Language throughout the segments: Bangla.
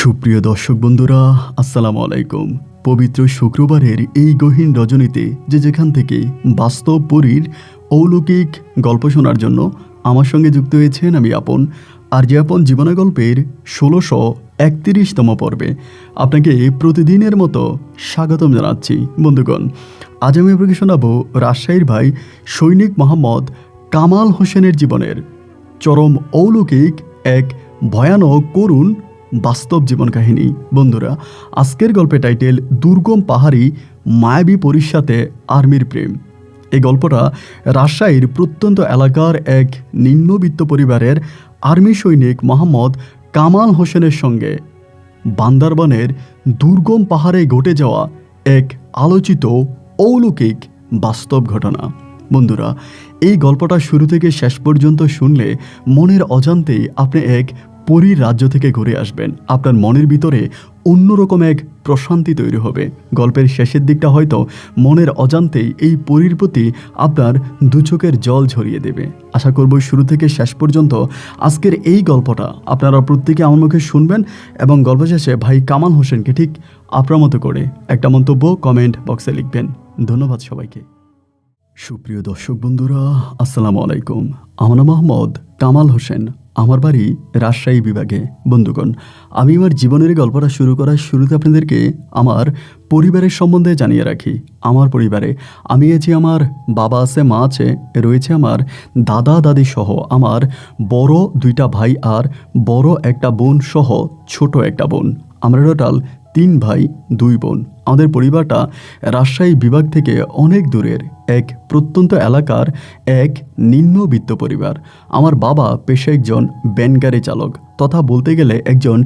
সুপ্রিয় দর্শক বন্ধুরা, আসসালামু আলাইকুম। পবিত্র শুক্রবারের এই গহীন রজনীতে যে যেখান থেকে বাস্তব পরীর অলৌকিক গল্প শোনার জন্য আমার সঙ্গে যুক্ত হয়েছেন আমি আপন। আর যে আপন জীবনে গল্পের ১৬৩১তম পর্বে আপনাকে প্রতিদিনের মতো স্বাগতম জানাচ্ছি। বন্ধুগণ, আজ আমি আপনাকে শোনাবো রাজশাহীর ভাই সৈনিক মোহাম্মদ কামাল হোসেনের জীবনের চরম অলৌকিক এক ভয়ানক করুণ বাস্তব জীবন কাহিনী। বন্ধুরা, আজকের গল্পের টাইটেল দুর্গম পাহাড়ি মায়াবী পরীর সাথে আর্মির প্রেম। এই গল্পটা রাজশাহীর প্রত্যন্ত এলাকার এক নিম্নবিত্ত পরিবারের আর্মি সৈনিক মোহাম্মদ কামাল হোসেনের সঙ্গে বান্দারবানের দুর্গম পাহাড়ে ঘটে যাওয়া এক আলোচিত অলৌকিক বাস্তব ঘটনা। বন্ধুরা, এই গল্পটা শুরু থেকে শেষ পর্যন্ত শুনলে মনের অজান্তেই আপনি এক পরীর রাজ্য থেকে ঘুরে আসবেন। আপনার মনের ভিতরে অন্যরকম এক প্রশান্তি তৈরি হবে। গল্পের শেষের দিকটা হয়তো মনের অজান্তেই এই পরীর প্রতি আপনার দু চোখের জল ঝরিয়ে দেবে। আশা করব শুরু থেকে শেষ পর্যন্ত আজকের এই গল্পটা আপনারা প্রত্যেকে আমার মুখে শুনবেন এবং গল্প শেষে ভাই কামাল হোসেনকে ঠিক আপনার মতো করে একটা মন্তব্য কমেন্ট বক্সে লিখবেন। ধন্যবাদ সবাইকে। সুপ্রিয় দর্শক বন্ধুরা, আসসালামু আলাইকুম। আমার নাম মোহাম্মদ কামাল হোসেন, আমার বাড়ি রাজশাহী বিভাগে। বন্ধুগণ, আমি আমার জীবনের গল্পটা শুরু করার শুরুতে আপনাদেরকে আমার পরিবারের সম্বন্ধে জানিয়ে রাখি। আমার পরিবারে আমি আছি, আমার বাবা আছে, মা আছে, রয়েছে আমার দাদা দাদি সহ আমার বড় দুইটা ভাই আর বড় একটা বোন সহ ছোট একটা বোন। আমরা টোটাল 3 ভাই 2 বোন। আমাদের পরিবারটা রাজশাহী বিভাগ থেকে অনেক দূরের এক প্রত্যন্ত এলাকার এক নিম্নবিত্ত পরিবার। আমার বাবা পেশায় একজন ভ্যানগাড়ি চালক তথা বলতে গেলে একজন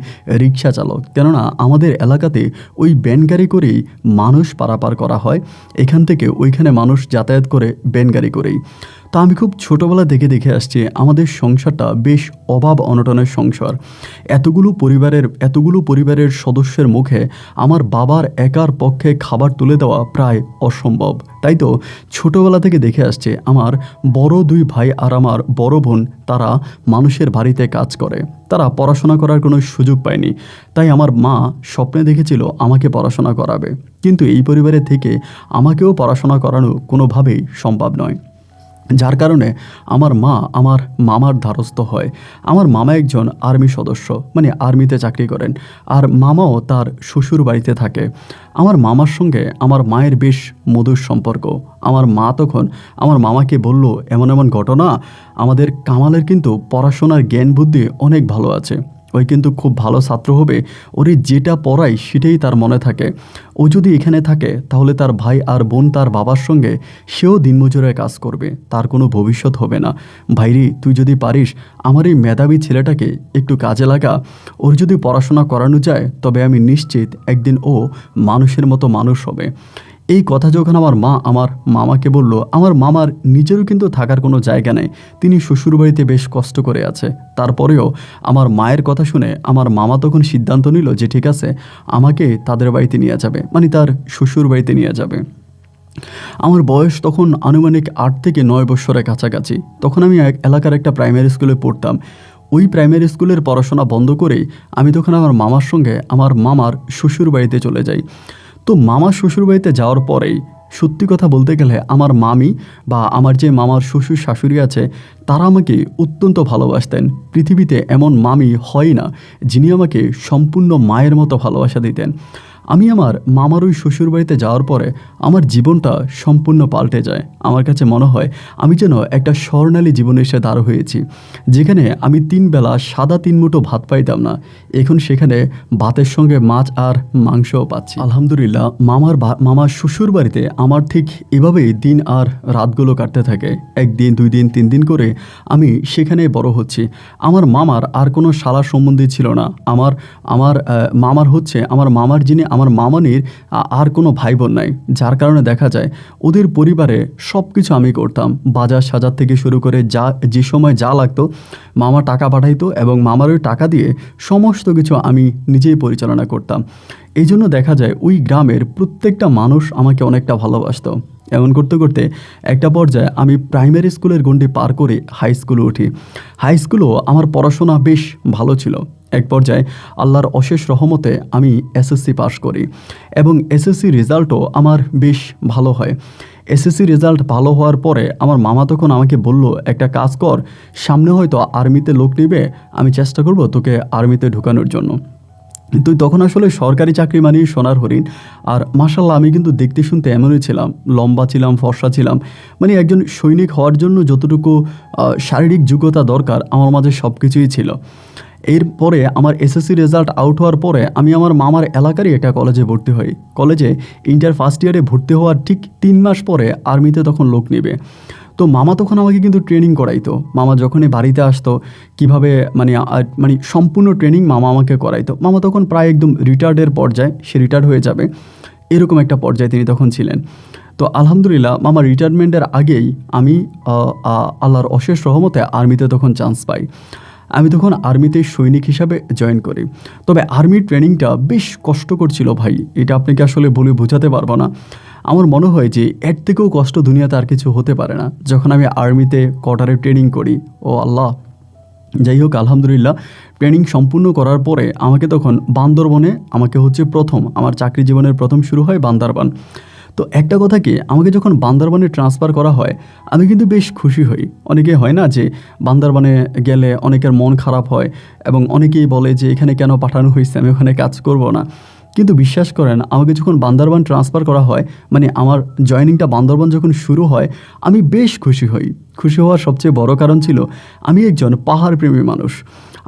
রিক্সা চালক। কেননা আমাদের এলাকাতে ওই ভ্যানগাড়ি করেই মানুষ পারাপার করা হয়। এখান থেকে ওইখানে মানুষ যাতায়াত করে ভ্যানগাড়ি করেই। তা আমি খুব ছোটোবেলা দেখে আসছি আমাদের সংসারটা বেশ অভাব অনটনের সংসার। এতগুলো পরিবারের সদস্যের মুখে আমার বাবার একার পক্ষে খাবার তুলে দেওয়া প্রায় অসম্ভব। তাই তো ছোটোবেলা থেকে দেখে আসছে আমার বড় 2 ভাই আর আমার বড় বোন, তারা মানুষের বাড়িতে কাজ করে। তারা পড়াশোনা করার কোনো সুযোগ পায়নি। তাই আমার মা স্বপ্নে দেখেছিল আমাকে পড়াশোনা করাবে, কিন্তু এই পরিবারের থেকে আমাকেও পড়াশোনা করানো কোনোভাবেই সম্ভব নয়। যার কারণে আমার মা আমার মামার দ্বারস্থ হয়। আমার মামা একজন আর্মি সদস্য, মানে আর্মিতে চাকরি করেন, আর মামাও তার শ্বশুর বাড়িতে থাকে। আমার মামার সঙ্গে আমার মায়ের বেশ মধুর সম্পর্ক। আমার মা তখন আমার মামাকে বলল, এমন এমন ঘটনা, আমাদের কামালের কিন্তু পড়াশোনার জ্ঞান বুদ্ধি অনেক ভালো আছে, ওই কিন্তু খুব ভালো ছাত্র হবে, ওরে যেটা পড়াই সেটাই তার মনে থাকে। ও যদি এখানে থাকে তাহলে তার ভাই আর বোন তার বাবার সঙ্গে সেও দিনমজুরের কাজ করবে, তার কোনো ভবিষ্যৎ হবে না। ভাইরি, তুই যদি পারিস আমার এই মেধাবী ছেলেটাকে একটু কাজে লাগা, ওর যদি পড়াশোনা করানো যায় তবে আমি নিশ্চিত একদিন ও মানুষের মতো মানুষ হবে। এই কথা যখন আমার মা আমার মামাকে বলল, আমার মামার নিজেরও কিন্তু থাকার কোনো জায়গা নেই, তিনি শ্বশুরবাড়িতে বেশ কষ্ট করে আছে। তারপরেও আমার মায়ের কথা শুনে আমার মামা তখন সিদ্ধান্ত নিল যে ঠিক আছে, আমাকে তাদের বাড়িতে নিয়ে যাবে, মানে তার শ্বশুর বাড়িতে নিয়ে যাবে। আমার বয়স তখন আনুমানিক 8 থেকে 9 বছরের কাছাকাছি। তখন আমি এলাকার একটা প্রাইমারি স্কুলে পড়তাম। ওই প্রাইমারি স্কুলের পড়াশোনা বন্ধ করেই আমি তখন আমার মামার সঙ্গে আমার মামার শ্বশুর বাড়িতে চলে যাই। তো মামার শ্বশুরবাড়িতে যাওয়ার পরেই সত্যি কথা বলতে গেলে আমার মামি বা আমার যে মামার শ্বশুর শাশুড়ি আছে, তারা আমাকে অত্যন্ত ভালোবাসতেন। পৃথিবীতে এমন মামি হয় না যিনি আমাকে সম্পূর্ণ মায়ের মতো ভালোবাসা দিতেন। আমি আমার মামার ওই শ্বশুরবাড়িতে যাওয়ার পরে আমার জীবনটা সম্পূর্ণ পাল্টে যায়। আমার কাছে মনে হয় আমি যেন একটা স্বর্ণালী জীবনে এসে দাঁড় হয়েছি, যেখানে আমি 3 বেলা সাদা 3 মুঠো ভাত পাইতাম না, এখন সেখানে ভাতের সঙ্গে মাছ আর মাংসও পাচ্ছি। আলহামদুলিল্লাহ, মামার শ্বশুর বাড়িতে আমার ঠিক এভাবেই দিন আর রাতগুলো কাটতে থাকে। 1 দিন 2 দিন 3 দিন করে আমি সেখানে বড় হচ্ছি। আমার মামার আর কোনো শালা সম্বন্ধী ছিল না। আমার মামার হচ্ছে আমার মামার যিনি আমার মামনির আর কোনো ভাই বোন নাই, যার কারণে দেখা যায় ওদের পরিবারে সব কিছু আমি করতাম। বাজার সাজার থেকে শুরু করে যে সময় যা লাগতো মামা টাকা পাঠাইতো এবং মামার ওই টাকা দিয়ে সমস্ত কিছু আমি নিজেই পরিচালনা করতাম। এই জন্য দেখা যায় ওই গ্রামের প্রত্যেকটা মানুষ আমাকে অনেকটা ভালোবাসত। এমন করতে করতে একটা পর্যায়ে আমি প্রাইমারি স্কুলের গণ্ডি পার করে হাই স্কুলে উঠি। হাই স্কুলেও আমার পড়াশোনা বেশ ভালো ছিল। এক পর্যায়ে আল্লাহর অশেষ রহমতে আমি এসএসসি পাশ করি এবং এসএসসি রেজাল্টও আমার বেশ ভালো হয়। এসএসসি রেজাল্ট ভালো হওয়ার পরে আমার মামা তখন আমাকে বলল, একটা কাজ কর, সামনে হয়তো আর্মিতে লোক নেবে, আমি চেষ্টা করব তোকে আর্মিতে ঢোকানোর জন্য। কিন্তু তখন আসলে সরকারি চাকরি মানেই সোনার হরিণ। আর মাশাল্লাহ আমি কিন্তু দেখতে শুনতে এমনই ছিলাম, লম্বা ছিলাম, ফর্সা ছিলাম, মানে একজন সৈনিক হওয়ার জন্য যতটুকু শারীরিক যোগ্যতা দরকার আমার মাঝে সব কিছুই ছিল। এরপরে আমার এসএসসি রেজাল্ট আউট হওয়ার পরে আমি আমার মামার এলাকারই একটা কলেজে ভর্তি হই। কলেজে ইন্টার ফার্স্ট ইয়ারে ভর্তি হওয়ার ঠিক 3 মাস পরে আর্মিতে তখন লোক নেবে। তো মামা তখন আমাকে কিন্তু ট্রেনিং করাইতো। মামা যখনই বাড়িতে আসতো কীভাবে মানে সম্পূর্ণ ট্রেনিং মামা আমাকে করাইতো। মামা তখন প্রায় একদম রিটায়ার্ডের পর্যায়ে, সে রিটায়ার্ড হয়ে যাবে এরকম একটা পর্যায়ে তিনি তখন ছিলেন। তো আলহামদুলিল্লাহ মামা রিটায়ারমেন্টের আগেই আমি আল্লাহর অশেষ রহমতে আর্মিতে তখন চান্স পাই। আমি তখন আর্মিতে সৈনিক হিসাবে জয়েন করি। তবে আর্মির ট্রেনিংটা বেশ কষ্টকর ছিল ভাই, এটা আপনাকে আসলে বলে বোঝাতে পারবো না। আমার মনে হয় যে এর থেকেও কষ্ট দুনিয়াতে আর কিছু হতে পারে না। যখন আমি আর্মিতে কোয়ার্টারে ট্রেনিং করি, ও আল্লাহ, যাই হোক আলহামদুলিল্লাহ ট্রেনিং সম্পূর্ণ করার পরে আমাকে তখন বান্দরবনে আমার চাকরি জীবনের প্রথম শুরু হয় বান্দরবান। তো একটা কথা কি, আমাকে যখন বান্দরবানে ট্রান্সফার করা হয় আমি কিন্তু বেশ খুশি হই। অনেকে হয় না যে বান্দরবানে গেলে অনেকের মন খারাপ হয় এবং অনেকেই বলে যে এখানে কেন পাঠানো হয়েছে, আমি ওখানে কাজ করব না। কিন্তু বিশ্বাস করেন, আমাকে যখন বান্দরবান ট্রান্সফার করা হয়, মানে আমার জয়েনিংটা বান্দরবান যখন শুরু হয়, আমি বেশ খুশি হই। খুশি হওয়ার সবচেয়ে বড় কারণ ছিল আমি একজন পাহাড়প্রেমী মানুষ,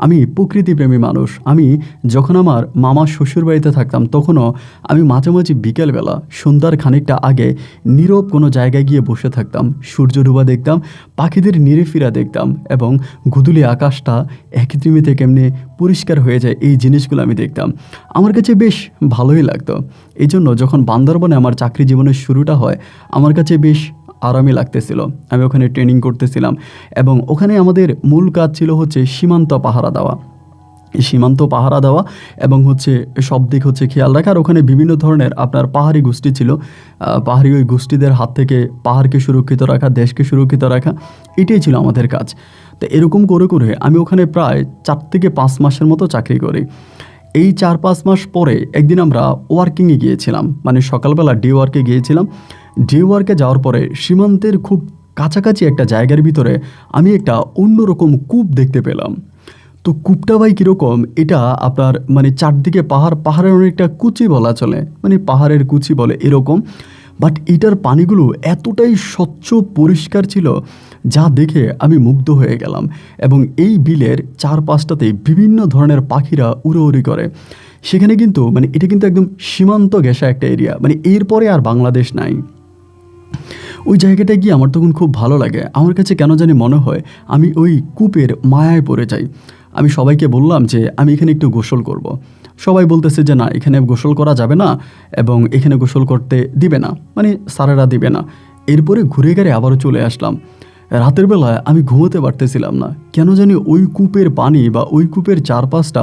আমি প্রকৃতিপ্রেমী মানুষ। আমি যখন আমার মামার শ্বশুর বাড়িতে থাকতাম তখনও আমি মাঝে মাঝে বিকেলবেলা সন্ধ্যার খানিকটা আগে নীরব কোনো জায়গায় গিয়ে বসে থাকতাম, সূর্য ডুবা দেখতাম, পাখিদের নিরে ফিরা দেখতাম এবং গুদুলি আকাশটা একদৃমিতে কেমনে পরিষ্কার হয়ে যায় এই জিনিসগুলো আমি দেখতাম। আমার কাছে বেশ ভালোই লাগতো। এই জন্য যখন বান্দরবনে আমার চাকরি জীবনের শুরুটা হয় আমার কাছে বেশ আরামই লাগতেছিল। আমি ওখানে ট্রেনিং করতেছিলাম এবং ওখানে আমাদের মূল কাজ ছিল হচ্ছে সীমান্ত পাহারা দেওয়া, এবং সব দিক খেয়াল রাখা। আর ওখানে বিভিন্ন ধরনের আপনার পাহাড়ি গোষ্ঠী ছিল, পাহাড়ি ওই গোষ্ঠীদের হাত থেকে পাহাড়কে সুরক্ষিত রাখা, দেশকে সুরক্ষিত রাখা, এটাই ছিল আমাদের কাজ। তো এরকম করে করে আমি ওখানে প্রায় 4 থেকে 5 মাসের মতো চাকরি করি। এই 4-5 মাস পরে একদিন আমরা ওয়ার্কিংয়ে গিয়েছিলাম, মানে সকালবেলা ডে ওয়ার্কে গিয়েছিলাম। ডে ওয়ার্কে যাওয়ার পরে সীমান্তের খুব কাছাকাছি একটা জায়গার ভিতরে আমি একটা অন্যরকম কূপ দেখতে পেলাম। তো কূপটা ভাই কীরকম, এটা আপনার মানে চারদিকে পাহাড়ের অনেকটা কুচি বলা চলে, মানে পাহাড়ের কুচি বলে এরকম। বাট এটার পানিগুলো এতটাই স্বচ্ছ পরিষ্কার ছিল যা দেখে আমি মুগ্ধ হয়ে গেলাম। এবং এই বিলের 4-5টাতে বিভিন্ন ধরনের পাখিরা উড়োউড়ি করে। সেখানে কিন্তু মানে এটা কিন্তু একদম সীমান্ত ঘেঁষা একটা এরিয়া, মানে এরপরে আর বাংলাদেশ নাই। ওই জায়গাটায় গিয়ে আমার তখন খুব ভালো লাগে। আমার কাছে কেন জানি মনে হয় আমি ওই কূপের মায়ায় পড়ে যাই। আমি সবাইকে বললাম যে আমি এখানে একটু গোসল করব। সবাই বলতেছে যে না, এখানে গোসল করা যাবে না এবং এখানে গোসল করতে দিবে না, মানে স্যারেরা দিবে না। এরপরে ঘুরে গেড়ে আবারও চলে আসলাম। রাতের বেলায় আমি ঘুমোতে পারতেছিলাম না, কেন জানি ওই কূপের পানি বা ওই কূপের চারপাশটা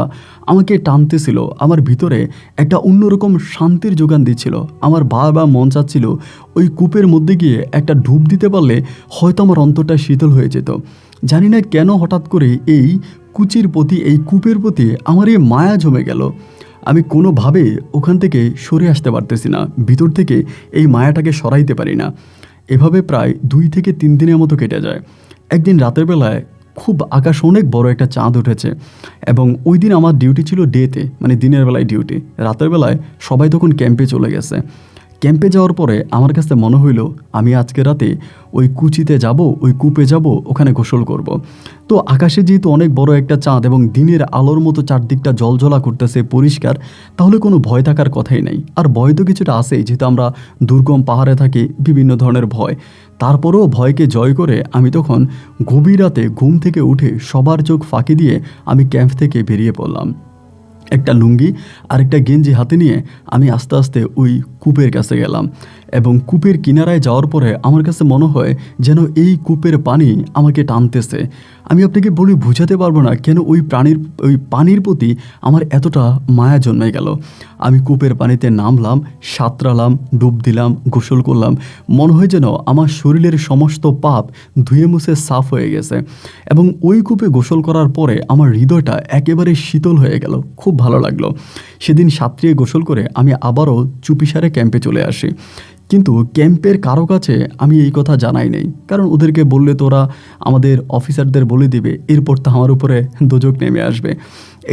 আমাকে টানতেছিল, আমার ভিতরে একটা অন্যরকম শান্তির যোগান দিচ্ছিল। আমার বারবার মন চাচ্ছিল ওই কূপের মধ্যে গিয়ে একটা ডুব দিতে পারলে হয়তো আমার অন্তরটা শীতল হয়ে যেত। জানি না কেন হঠাৎ করে এই কূপের প্রতি আমার এই মায়া জমে গেল। আমি কোনোভাবে ওখান থেকে সরে আসতে পারতেছি না, ভিতর থেকে এই মায়াটাকে সরাইতে পারি না। এভাবে প্রায় 2 থেকে 3 দিনের মতো কেটে যায়। একদিন রাতের বেলায় খুব আকাশ অনেক বড় একটা চাঁদ উঠেছে এবং ওই দিন আমার ডিউটি ছিল ডেতে, মানে দিনের বেলায় ডিউটি। রাতের বেলায় সবাই তখন ক্যাম্পে চলে গেছে। ক্যাম্পে যাওয়ার পরে আমার কাছে মনে হইল আমি আজকে রাতে ওই কুচিতে যাব, ওই কূপে যাব, ওখানে গোসল করব। তো আকাশে যেহেতু অনেক বড় একটা চাঁদ এবং দিনের আলোর মতো চারদিকটা জলজলা করতেছে পরিষ্কার, তাহলে কোনো ভয় থাকার কথাই নেই। আর ভয় তো কিছুটা আছেই, যেহেতু আমরা দুর্গম পাহাড়ে থাকি, বিভিন্ন ধরনের ভয়। তারপরেও ভয়কে জয় করে আমি তখন গভীর রাতে ঘুম থেকে উঠে সবার চোখ ফাঁকি দিয়ে আমি ক্যাম্প থেকে বেরিয়ে পড়লাম। একটা লুঙ্গি আর একটা গেঞ্জি হাতে নিয়ে আমি আস্তে আস্তে ওই কূপের কাছে গেলাম। এবং কূপের কিনারায় যাওয়ার পরে আমার কাছে মনে হয় যেন এই কূপের পানি আমাকে টানতেছে। আমি আপনাকে বলে বোঝাতে পারবো না কেন ওই পানির প্রতি আমার এতটা মায়া জন্মে গেল। আমি কূপের পানিতে নামলাম, সাঁতরালাম, ডুব দিলাম, গোসল করলাম। মনে হয় যেন আমার শরীরের সমস্ত পাপ ধুয়ে মুছে সাফ হয়ে গেছে। এবং ওই কূপে গোসল করার পরে আমার হৃদয়টা একেবারে শীতল হয়ে গেল, খুব ভালো লাগলো। সেদিন সাঁতরিয়ে গোসল করে আমি আবারও চুপিসারে ক্যাম্পে চলে আসি। কিন্তু ক্যাম্পের কারো কাছে আমি এই কথা জানাই নাই, কারণ ওদেরকে বললে তো ওরা আমাদের অফিসারদের বলে দিবে, এরপর তো আমার উপরে দোজক নেমে আসবে।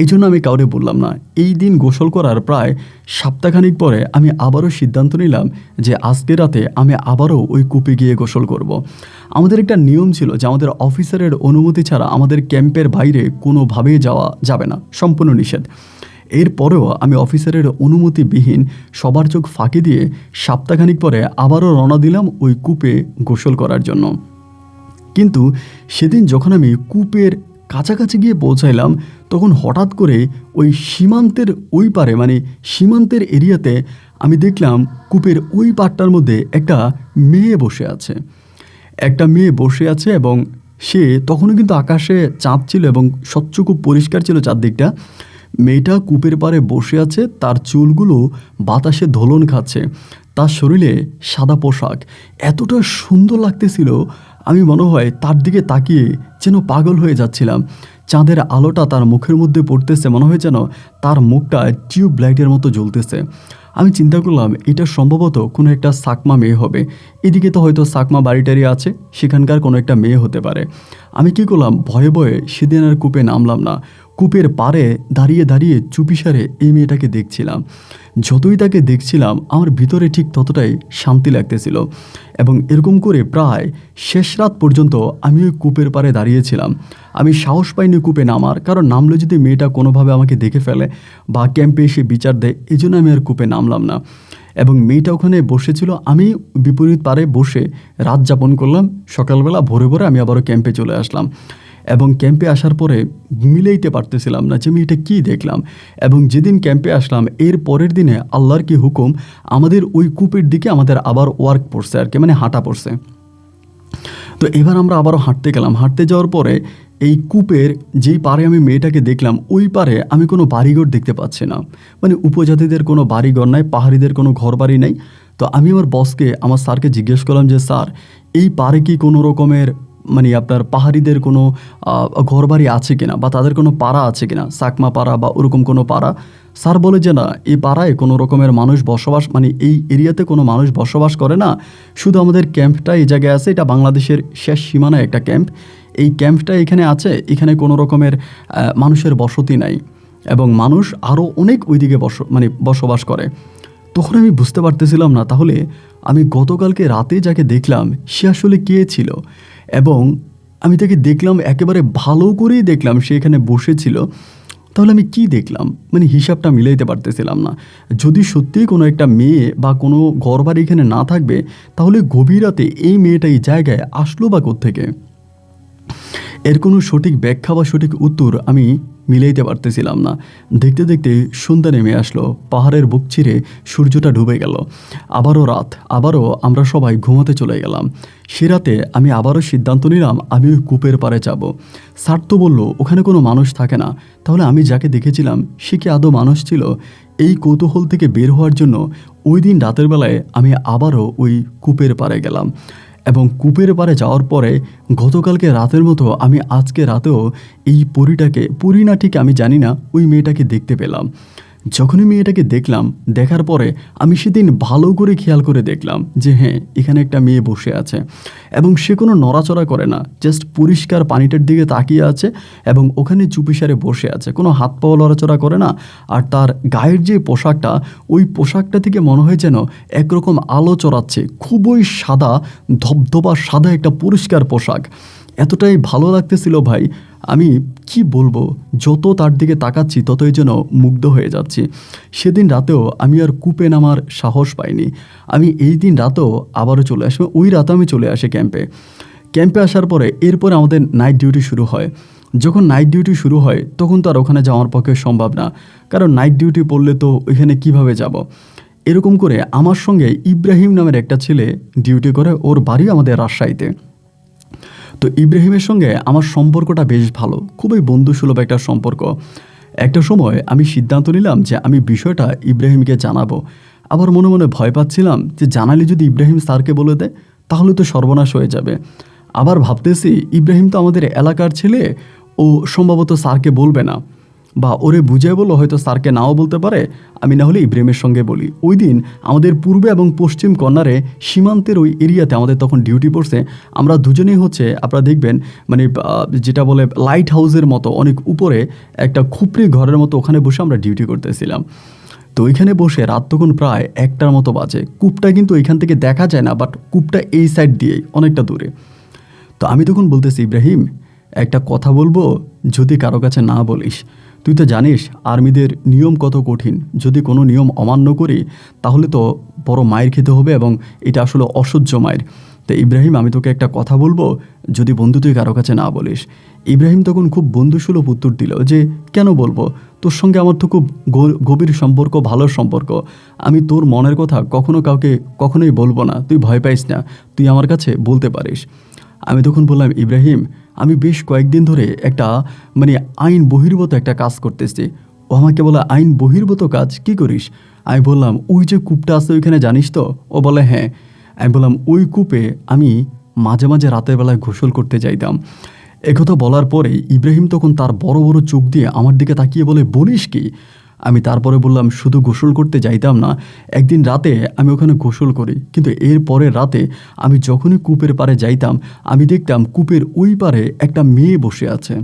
এই জন্য আমি কাউরে বললাম না। এই দিন গোসল করার প্রায় সপ্তাহখানিক পরে আমি আবারও সিদ্ধান্ত নিলাম যে আজকে রাতে আমি আবারও ওই কূপে গিয়ে গোসল করব। আমাদের একটা নিয়ম ছিল যে আমাদের অফিসারের অনুমতি ছাড়া আমাদের ক্যাম্পের বাইরে কোনোভাবেই যাওয়া যাবে না, সম্পূর্ণ নিষেধ। এরপরেও আমি অফিসারের অনুমতিবিহীন সবার চোখ ফাঁকি দিয়ে সপ্তাহখানিক পরে আবারও রওনা দিলাম ওই কূপে গোসল করার জন্য। কিন্তু সেদিন যখন আমি কূপের কাছাকাছি গিয়ে পৌঁছাইলাম, তখন হঠাৎ করে ওই সীমান্তের ওই পারে, মানে সীমান্তের এরিয়াতে আমি দেখলাম কূপের ওই পাড়টার মধ্যে একটা মেয়ে বসে আছে। একটা মেয়ে বসে আছে এবং সে তখনও কিন্তু আকাশে চাঁদ ছিল এবং স্বচ্ছ খুব পরিষ্কার ছিল চারদিকটা। মেয়েটা কূপের পাড়ে বসে আছে, তার চুলগুলো বাতাসে দোলন খাচ্ছে, তার শরীরে সাদা পোশাক এতটা সুন্দর লাগতেছিল, আমি মনে হয় তার দিকে তাকিয়ে যেন পাগল হয়ে যাচ্ছিলাম। চাঁদের আলোটা তার মুখের মধ্যে পড়তেছে, মনে হয় যেন তার মুখটা টিউব লাইটের মতো জ্বলতেছে। আমি চিন্তা করলাম এটা সম্ভবত কোনো একটা সাকমা মেয়ে হবে। এদিকে তো হয়তো সাকমা বাড়িটারি আছে, সেখানকার কোনো একটা মেয়ে হতে পারে। আমি কী করলাম, ভয়ে ভয়ে সেদিন আর কূপে নামলাম না। কূপের পাড়ে দাঁড়িয়ে দাঁড়িয়ে চুপিসারে এই মেয়েটাকে দেখছিলাম। যতই তাকে দেখছিলাম আমার ভিতরে ঠিক ততটাই শান্তি লাগতেছিল। এবং এরকম করে প্রায় শেষ রাত পর্যন্ত আমি ওই কূপের পাড়ে দাঁড়িয়েছিলাম। আমি সাহস পাইনি কূপে নামার, কারণ নামলে যদি মেয়েটা কোনোভাবে আমাকে দেখে ফেলে বা ক্যাম্পে এসে বিচার দেয়, এই জন্য আমি আর কূপে নামলাম না। এবং মেয়েটা ওখানে বসেছিল, আমি বিপরীত পাড়ে বসে রাত যাপন করলাম। সকালবেলা ভোরে ভোরে আমি আবারও ক্যাম্পে চলে আসলাম। এবং ক্যাম্পে আসার পরে মিলাইতে পারতেছিলাম না যে আমি এটা কী দেখলাম। এবং যেদিন ক্যাম্পে আসলাম এর পরের দিনে আল্লাহর কি হুকুম, আমাদের ওই কূপের দিকে আমাদের আবার ওয়ার্ক পড়ছে আর কি, মানে হাঁটা পড়ছে। তো এবার আমরা আবারও হাঁটতে গেলাম। হাঁটতে যাওয়ার পরে এই কূপের যেই পাড়ে আমি মেয়েটাকে দেখলাম, ওই পাড়ে আমি কোনো বাড়িঘর দেখতে পাচ্ছি না, মানে উপজাতিদের কোনো বাড়িঘর নাই, পাহাড়িদের কোনো ঘর বাড়ি নাই। তো আমি আমার বসকে, আমার স্যারকে জিজ্ঞেস করলাম যে স্যার, এই পাড়ে কি কোনো রকমের মানে আপনার পাহাড়িদের কোনো ঘরবাড়ি আছে কিনা, বা তাদের কোনো পাড়া আছে কিনা, সাকমা পাড়া বা ওরকম কোনো পাড়া। স্যার বলে যে না, এই পাড়ায় কোনো রকমের মানুষ বসবাস, মানে এই এরিয়াতে কোনো মানুষ বসবাস করে না, শুধু আমাদের ক্যাম্পটা এই জায়গায় আছে, এটা বাংলাদেশের শেষ সীমানায় একটা ক্যাম্প, এই ক্যাম্পটা এখানে আছে, এখানে কোনো রকমের মানুষের বসতি নাই এবং মানুষ আরও অনেক ওইদিকে বসবাস করে। তখন আমি বুঝতে পারতেছিলাম না তাহলে আমি গতকালকে রাতে যাকে দেখলাম সে আসলে কে ছিল। এবং আমি তাকে দেখলাম, একেবারে ভালো করেই দেখলাম সে এখানে বসেছিল। তাহলে আমি কি দেখলাম, মানে হিসাবটা মিলাইতে পারতেছিলাম না। যদি সত্যিই কোনো একটা মেয়ে বা কোনো ঘরবাড়ি এখানে না থাকবে, তাহলে গভীর রাতে এই মেয়েটা এই জায়গায় আসলো বা কোত্থেকে? এর কোনো সঠিক ব্যাখ্যা বা সঠিক উত্তর আমি মিলাইতে পারতেছিলাম না। দেখতে দেখতে সন্ধ্যা নেমে আসলো, পাহাড়ের বুক চিরে সূর্যটা ডুবে গেল। আবারও রাত, আবারও আমরা সবাই ঘুমাতে চলে গেলাম। সে রাতে আমি আবারও সিদ্ধান্ত নিলাম আমি ওই কূপের পাড়ে যাব। স্যার তো বললো ওখানে কোনো মানুষ থাকে না, তাহলে আমি যাকে দেখেছিলাম সে কি আদৌ মানুষ ছিল? এই কৌতূহল থেকে বের হওয়ার জন্য ওই দিন রাতের বেলায় আমি আবারও ওই কূপের পাড়ে গেলাম। এবং কূপের পাড়ে যাওয়ার পরে গতকালকে রাতের মতো আমি আজকে রাতেও এই পরী না ঠিক আমি জানি না, ওই মেয়েটাকে দেখতে পেলাম। যখনই মেয়েটাকে দেখলাম, দেখার পরে আমি সেদিন ভালো করে খেয়াল করে দেখলাম যে হ্যাঁ, এখানে একটা মেয়ে বসে আছে এবং সে কোনো নড়াচড়া করে না, জাস্ট পরিষ্কার পানিটার দিকে তাকিয়ে আছে এবং ওখানে চুপিসারে বসে আছে, কোনো হাত পাও নড়াচড়া করে না। আর তার গায়ের যে পোশাকটা, ওই পোশাকটা থেকে মনে হয় যেন একরকম আলো চড়াচ্ছে, খুবই সাদা, ধবধবা সাদা একটা পরিষ্কার পোশাক। এতটাই ভালো লাগতেছিল ভাই, আমি কি বলবো, যত তার দিকে তাকাচ্ছি ততই যেন মুগ্ধ হয়ে যাচ্ছি। সেদিন রাতেও আমি আর কূপে নামার সাহস পাইনি। আমি এই দিন রাতেও আবারও চলে আসবো, ওই রাতে আমি চলে আসি ক্যাম্পে। ক্যাম্পে আসার পরে এরপরে আমাদের নাইট ডিউটি শুরু হয়। যখন নাইট ডিউটি শুরু হয় তখন তো আর ওখানে যাওয়ার পক্ষে সম্ভব না, কারণ নাইট ডিউটি পড়লে তো ওইখানে কিভাবে যাব। এরকম করে আমার সঙ্গে ইব্রাহিম নামের একটা ছেলে ডিউটি করে, ওর বাড়ি আমাদের রাজশাহীতে। তো ইব্রাহিমের সঙ্গে আমার সম্পর্কটা বেশ ভালো, খুবই বন্ধুসুলভ একটা সম্পর্ক। একটা সময় আমি সিদ্ধান্ত নিলাম যে আমি বিষয়টা ইব্রাহিমকে জানাবো। আবার মনে মনে ভয় পাচ্ছিলাম যে জানালে যদি ইব্রাহিম স্যারকে বলে দেয় তাহলে তো সর্বনাশ হয়ে যাবে। আবার ভাবতেছি ইব্রাহিম তো আমাদের এলাকার ছেলে, ও সম্ভবত স্যারকে বলবে না, বা ওরে বুঝিয়ে বললো হয়তো স্যারকে নাও বলতে পারে। আমি না হলে ইব্রাহিমের সঙ্গে বলি। ওই দিন আমাদের পূর্বে এবং পশ্চিম কর্নারে সীমান্তের ওই এরিয়াতে আমাদের তখন ডিউটি পড়ছে। আমরা দুজনেই হচ্ছে আপনারা দেখবেন মানে যেটা বলে লাইট হাউসের মতো অনেক উপরে একটা খুপড়ি ঘরের মতো, ওখানে বসে আমরা ডিউটি করতেছিলাম। তো ওইখানে বসে রাত তখন প্রায় 1টার মতো বাজে। কূপটা কিন্তু এখান থেকে দেখা যায় না, বাট কূপটা এই সাইড দিয়েই অনেকটা দূরে। তো আমি তখন বলতেছি, ইব্রাহিম একটা কথা বলবো, যদি কারো কাছে না বলিস। তুই তো জানিস আর্মিদের নিয়ম কত কঠিন, যদি কোনো নিয়ম অমান্য করি তাহলে তো বড় মায়ের খেতে হবে, এবং এটা আসলে অসহ্য মায়ের। তো ইব্রাহিম আমি তোকে একটা কথা বলবো, যদি বন্ধু তুই কারো কাছে না বলিস। ইব্রাহিম তখন খুব বন্ধুসুলভ উত্তর দিল যে কেন বলবো, তোর সঙ্গে আমার তো খুব গভীর সম্পর্ক, ভালো সম্পর্ক। আমি তোর মনের কথা কখনো কাউকে কখনোই বলবো না, তুই ভয় পাইস না, তুই আমার কাছে বলতে পারিস। আমি তখন বললাম, ইব্রাহিম আমি বেশ কয়েকদিন ধরে একটা মানে আইন বহির্ভূত একটা কাজ করতেছি। ও আমাকে বলে, আইন বহির্ভূত কাজ কি করিস? আমি বললাম, ওই যে কূপটা আছে ওইখানে জানিস তো? ও বলে হ্যাঁ। আমি বললাম, ওই কূপে আমি মাঝে মাঝে রাতের বেলায় গোসল করতে যাইতাম। একথা বলার পরে ইব্রাহিম তখন তার বড় বড় চোখ দিয়ে আমার দিকে তাকিয়ে বলে, বলিস কি? আমি তারপরে বললাম, শুধু গোসল করতে যাইতাম না, একদিন রাতে আমি ওখানে গোসল করি, কিন্তু এর পরের রাতে আমি যখনই কূপের পাড়ে যাইতাম আমি দেখতাম কূপের ওই পারে একটা মেয়ে বসে আছে।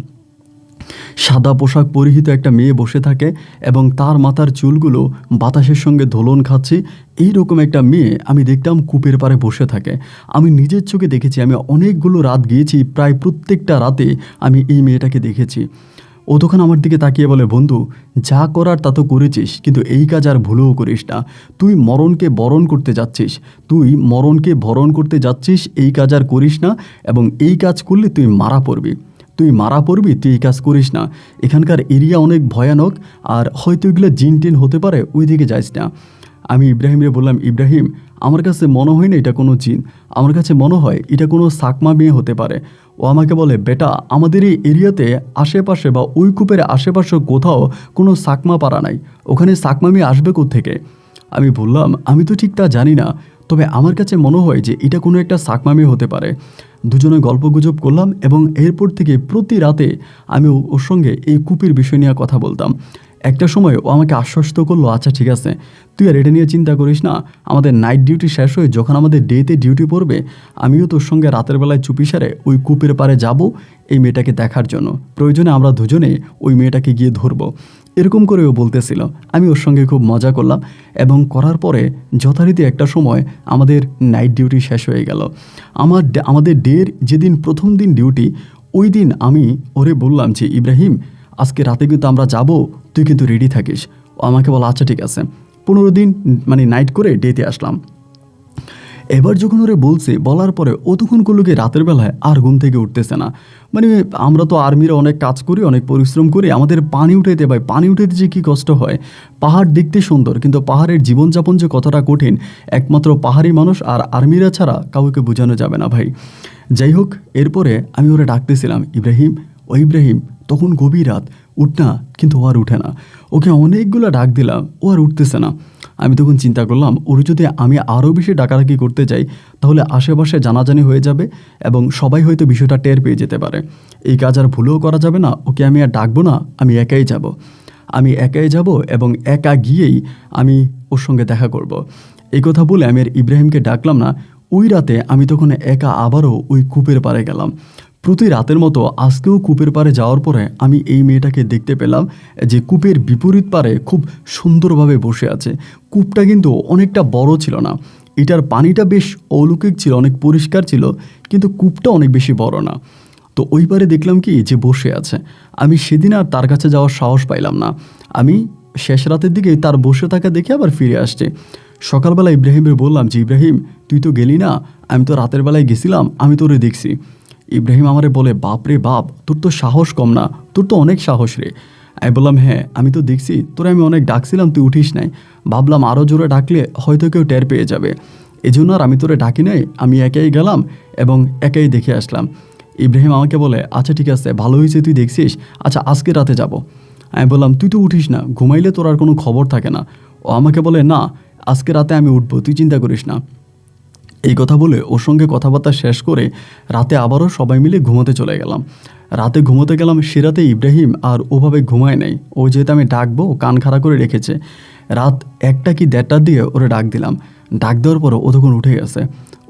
সাদা পোশাক পরিহিত একটা মেয়ে বসে থাকে, এবং তার মাথার চুলগুলো বাতাসের সঙ্গে দোলন খাচ্ছে। এইরকম একটা মেয়ে আমি দেখতাম কূপের পাড়ে বসে থাকে। আমি নিজের চোখে দেখেছি, আমি অনেকগুলো রাত গিয়েছি, প্রায় প্রত্যেকটা রাতে আমি এই মেয়েটাকে দেখেছি। ও তখন আমার দিকে তাকিয়ে বলে, বন্ধু যা করার তা তো করেছিস, কিন্তু এই কাজ আর ভুলেও করিস না। তুই মরণকে বরণ করতে যাচ্ছিস, তুই মরণকে বরণ করতে যাচ্ছিস, এই কাজ আর করিস না, এবং এই কাজ করলে তুই মারা পড়বি, তুই মারা পড়বি, তুই এই কাজ করিস না। এখানকার এরিয়া অনেক ভয়ানক, আর হয়তো এগুলো জিন টিন হতে পারে, ওই দিকে যাইস না। আমি ইব্রাহিমরে বললাম, ইব্রাহিম আমার কাছে মনে হয় না এটা কোনো জিন, আমার কাছে মনে হয় এটা কোনো সাকমা মেয়ে হতে পারে। ও আমাকে বলে, বেটা আমাদের এই এরিয়াতে আশেপাশে বা ওই কূপের আশেপাশে কোথাও কোনো সাকমা পাড়া নাই, ওখানে সাকমা মেয়ে আসবে কোত্থেকে? আমি বললাম, আমি তো ঠিক তা জানি না, তবে আমার কাছে মনে হয় যে এটা কোনো একটা সাকমা মেয়ে হতে পারে। দুজনে গল্পগুজব করলাম, এবং এরপর থেকে প্রতি রাতে আমি ওর সঙ্গে এই কূপের বিষয় নিয়ে কথা বলতাম। একটা সময় ও আমাকে আশ্বস্ত করলো, আচ্ছা ঠিক আছে, তুই আর এটা নিয়ে চিন্তা করিস না, আমাদের নাইট ডিউটি শেষ হয়ে যখন আমাদের ডেতে ডিউটি পড়বে আমিও তোর সঙ্গে রাতের বেলায় চুপি সারে ওই কূপের পাড়ে যাব এই মেয়েটাকে দেখার জন্য, প্রয়োজনে আমরা দুজনে ওই মেয়েটাকে গিয়ে ধরবো। এরকম করে ও বলতেছিল। আমি ওর সঙ্গে খুব মজা করলাম, এবং করার পরে যথারীতি একটা সময় আমাদের নাইট ডিউটি শেষ হয়ে গেল। আমাদের ডের যেদিন প্রথম দিন ডিউটি, ওই দিন আমি ওরে বললাম যে, ইব্রাহিম আজকে রাতে কিন্তু আমরা যাব, তুই কিন্তু রেডি থাকিস। ও আমাকে বলা, আচ্ছা ঠিক আছে। 15 দিন মানে নাইট করে ডেতে আসলাম। এবার যখন ওরে বলছে, বলার পরে ও তখন করলো কি, রাতের বেলায় আর ঘুম থেকে উঠতেছে না। মানে আমরা তো আর্মিরা অনেক কাজ করি, অনেক পরিশ্রম করি, আমাদের পানি উঠাইতে ভাই, পানি উঠাইতে যে কী কষ্ট হয়। পাহাড় দেখতে সুন্দর, কিন্তু পাহাড়ের জীবনযাপন যে কতটা কঠিন একমাত্র পাহাড়ি মানুষ আর আর্মিরা ছাড়া কাউকে বোঝানো যাবে না ভাই। যাই হোক, এরপরে আমি ওরে ডাকতেছিলাম, ইব্রাহিম ও ইব্রাহিম, তখন গভীর রাত, উঠ না, কিন্তু ও আর উঠে না। ওকে অনেকগুলো ডাক দিলাম, ও আর উঠতেছে না। আমি তখন চিন্তা করলাম, ওর যদি আমি আরও বেশি ডাকাডাকি করতে যাই তাহলে আশেপাশে জানাজানি হয়ে যাবে, এবং সবাই হয়তো বিষয়টা টের পেয়ে যেতে পারে। এই কাজ আর ভুলেও করা যাবে না, ওকে আমি আর ডাকবো না, আমি একাই যাব, এবং একা গিয়েই আমি ওর সঙ্গে দেখা করব। এই কথা বলে আমি আর ইব্রাহিমকে ডাকলাম না। ওই রাতে আমি তখন একা আবারও ওই কূপের পাড়ে গেলাম। প্রতি রাতের মতো আজকেও কূপের পাড়ে যাওয়ার পরে আমি এই মেয়েটাকে দেখতে পেলাম যে কূপের বিপরীত পাড়ে খুব সুন্দরভাবে বসে আছে। কূপটা কিন্তু অনেকটা বড় ছিল না, এটার পানিটা বেশ অলৌকিক ছিল, অনেক পরিষ্কার ছিল, কিন্তু কূপটা অনেক বেশি বড় না। তো ওই পারে দেখলাম কি যে বসে আছে। আমি সেদিন আর তার কাছে যাওয়ার সাহস পাইলাম না। আমি শেষ রাতের দিকে তার বসে থাকা দেখে আবার ফিরে আসছে। সকালবেলা ইব্রাহিমের বললাম যে, ইব্রাহিম তুই তো গেলি না, আমি তো রাতের বেলায় গেছিলাম, আমি তোরে দেখছি। ইব্রাহিম আমারে বলে, বাপ রে বাপ, তোর তো সাহস কম না, তোর তো অনেক সাহস রে। আমি বললাম, হ্যাঁ আমি তো দেখছি তোরে আমি অনেক ডাকছিলাম, তুই উঠিস নাই, ভাবলাম আরও জোরে ডাকলে হয়তো কেউ টের পেয়ে যাবে, এই জন্য আর আমি তোরে ডাকি নাই, আমি একাই গেলাম এবং একাই দেখে আসলাম। ইব্রাহিম আমাকে বলে, আচ্ছা ঠিক আছে, ভালো হয়েছে তুই দেখছিস, আচ্ছা আজকে রাতে যাব। আমি বললাম, তুই তো উঠিস না, ঘুমাইলে তোর আর কোনো খবর থাকে না। ও আমাকে বলে, না আজকে রাতে আমি উঠবো, তুই চিন্তা করিস না। এই কথা বলে ওর সঙ্গে কথাবার্তা শেষ করে রাতে আবারও সবাই মিলে ঘুমোতে চলে গেলাম। রাতে ঘুমোতে গেলাম, সে রাতে ইব্রাহিম আর ওভাবে ঘুমায় নাই। ও যেহেতু আমি ডাকবো কান খাড়া করে রেখেছে। রাত 1টা কি 1:30 দিয়ে ওরে ডাক দিলাম। ডাক দেওয়ার পর ও তখন উঠে গেছে।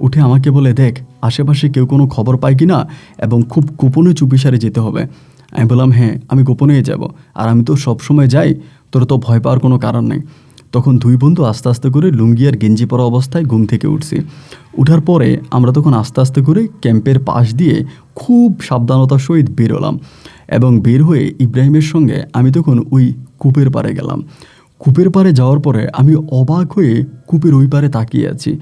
উঠে আমাকে বলে, দেখ আশেপাশে কেউ কোনো খবর পায় কি না, এবং খুব গোপনে চুপিসারে যেতে হবে। আমি বললাম, হ্যাঁ আমি গোপনেই যাব, আর আমি তো সবসময় যাই, তোর তো ভয় পাওয়ার কোনো কারণ নেই। তখন দুই বন্ধু আস্তে আস্তে করে লুঙ্গি আর গেঞ্জি পরা অবস্থায় ঘুম থেকে উঠছি। উঠার পরে আমরা তখন আস্তে আস্তে করে ক্যাম্পের পাশ দিয়ে খুব সাবধানতার সহিত বেরোলাম, এবং বের হয়ে ইব্রাহিমের সঙ্গে আমি তখন ওই কূপের পাড়ে গেলাম। কূপের পাড়ে যাওয়ার পরে আমি অবাক হয়ে কূপের ওই পারে তাকিয়ে আছি।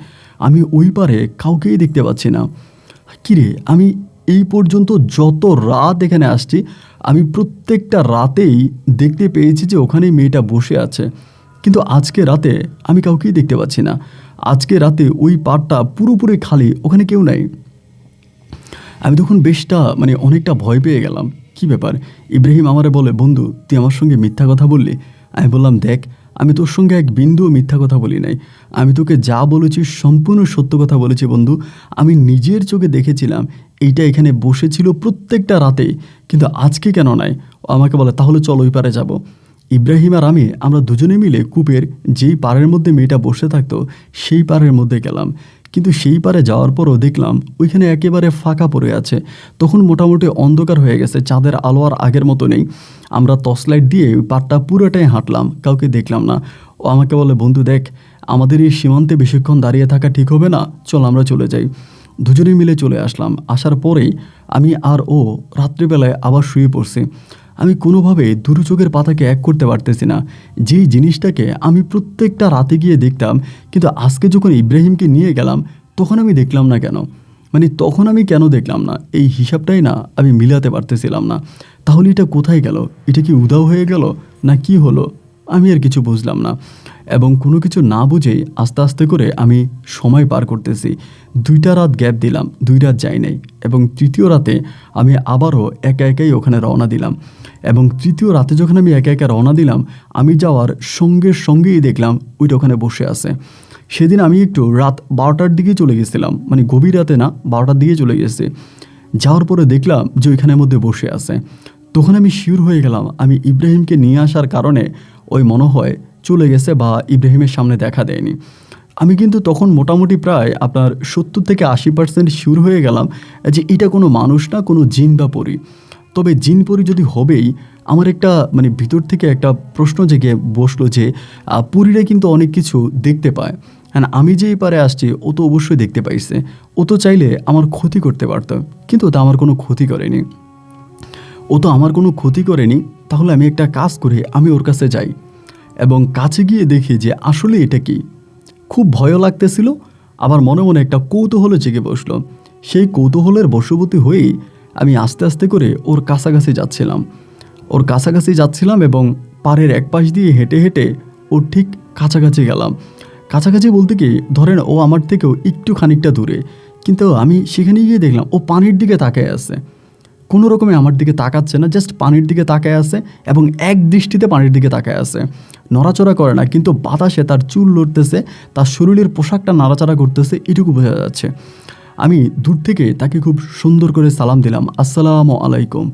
আমি ওই পারে কাউকেই দেখতে পাচ্ছি না। কিরে, আমি এই পর্যন্ত যত রাত এখানে আসছি, আমি প্রত্যেকটা রাতেই দেখতে পেয়েছি যে ওখানে মেয়েটা বসে আছে, কিন্তু আজকে রাতে আমি কাউকেই দেখতে পাচ্ছি না। আজকে রাতে ওই পাড়টা পুরোপুরি খালি, ওখানে কেউ নাই। আমি তখন বেশটা অনেকটা ভয় পেয়ে গেলাম। কি ব্যাপার? ইব্রাহিম আমারে বলে, বন্ধু তুই আমার সঙ্গে মিথ্যা কথা বললি। আমি বললাম, দেখ আমি তোর সঙ্গে এক বিন্দুও মিথ্যা কথা বলি নাই, আমি তোকে যা বলেছি সম্পূর্ণ সত্য কথা বলেছি বন্ধু। আমি নিজের চোখে দেখেছিলাম এইটা এখানে বসেছিল প্রত্যেকটা রাতে, কিন্তু আজকে কেন নাই? ও আমাকে বলে, তাহলে চল ওই পারে যাব। ইব্রাহিম আর আমরা দুজনে মিলে কূপের যেই পাড়ের মধ্যে মেয়েটা বসে থাকতো সেই পাড়ের মধ্যে গেলাম। কিন্তু সেই পারে যাওয়ার পরও দেখলাম ওইখানে একেবারে ফাঁকা পড়ে আছে। তখন মোটামুটি অন্ধকার হয়ে গেছে, চাঁদের আলো আর আগের মতো নেই। আমরা টর্চ লাইট দিয়ে ওই পাড়টা পুরোটাই হাঁটলাম, কাউকে দেখলাম না। ও আমাকে বলে, বন্ধু দেখ আমাদের এই সীমান্তে বেশিক্ষণ দাঁড়িয়ে থাকা ঠিক হবে না, চল আমরা চলে যাই। দুজনে মিলে চলে আসলাম। আসার পরেই আমি আর ও রাত্রিবেলায় আবার শুয়ে পড়ছি। আমি কোনোভাবে দুটো চোখের পাতাকে এক করতে পারতেছি না। যেই জিনিসটাকে আমি প্রত্যেকটা রাতে গিয়ে দেখতাম, কিন্তু আজকে যখন ইব্রাহিমকে নিয়ে গেলাম তখন আমি দেখলাম না কেন? তখন আমি কেন দেখলাম না, এই হিসাবটাই না আমি মিলাতে পারতেছিলাম না। তাহলে এটা কোথায় গেল? এটা কি উধাও হয়ে গেল না কি হলো? আমি আর কিছু বুঝলাম না, এবং কোনো কিছু না বুঝেই আস্তে আস্তে করে আমি সময় পার করতেছি। 2টা রাত গ্যাপ দিলাম, 2 রাত যাই নাই, এবং তৃতীয় রাতে আমি আবারও একা একাই ওখানে রওনা দিলাম। এবং তৃতীয় রাতে যখন আমি একা একা রওনা দিলাম, আমি যাওয়ার সঙ্গে সঙ্গেই দেখলাম ওইটা ওখানে বসে আছে। সেদিন আমি একটু রাত 12টার দিকে চলে গেছিলাম, গভীর রাতে না, 12টার দিকে চলে গেছি। যাওয়ার পরে দেখলাম যে ওইখানের মধ্যে বসে আছে। তখন আমি শিওর হয়ে গেলাম আমি ইব্রাহিমকে নিয়ে আসার কারণে ওই মনে হয় চলে গেছে বা ইব্রাহিমের সামনে দেখা দেয়নি। আমি কিন্তু তখন মোটামুটি প্রায় আপনার 70 থেকে 80% শিওর হয়ে গেলাম যে এটা কোনো মানুষ না, কোনো জিন বা পরী। তবে জিন পরী যদি হবেই, আমার একটা ভিতর থেকে একটা প্রশ্ন জেগে বসলো যে পরীরা কিন্তু অনেক কিছু দেখতে পায়। হ্যাঁ, আমি যে এই পারে আসছি ও তো অবশ্যই দেখতে পাইছে, ও তো চাইলে আমার ক্ষতি করতে পারত, কিন্তু তা আমার কোনো ক্ষতি করেনি। ও তো আমার কোনো ক্ষতি করেনি, তাহলে আমি একটা কাজ করে আমি ওর কাছে যাই এবং কাছে গিয়ে দেখি যে আসলে এটা কি। খুব ভয়ও লাগতেছিল, আবার মনে মনে একটা কৌতূহল জেগে বসলো। সেই কৌতূহলের বশবর্তী হয়েই আমি আস্তে আস্তে করে ওর কাছাকাছি যাচ্ছিলাম এবং পাড়ের এক পাশ দিয়ে হেঁটে হেঁটে ওর ঠিক কাছাকাছি গেলাম। কাছাকাছি বলতে কি, ধরেন ও আমার থেকেও একটু খানিকটা দূরে, কিন্তু আমি সেখানে গিয়ে দেখলাম ও পানির দিকে তাকায় আছে। কোনো রকমে আমার দিকে তাকাচ্ছে না, জাস্ট পানির দিকে তাকায় আছে, এবং এক দৃষ্টিতে পানির দিকে তাকায় আছে। নড়াচড়া করে না, কিন্তু বাতাসে তার চুল লড়তেছে, তার শরীরের পোশাকটা নাড়াচাড়া করতেছে, এটুকু বোঝা যাচ্ছে। আমি দূর থেকে তাকে খুব সুন্দর করে সালাম দিলাম, আসসালামু আলাইকুম।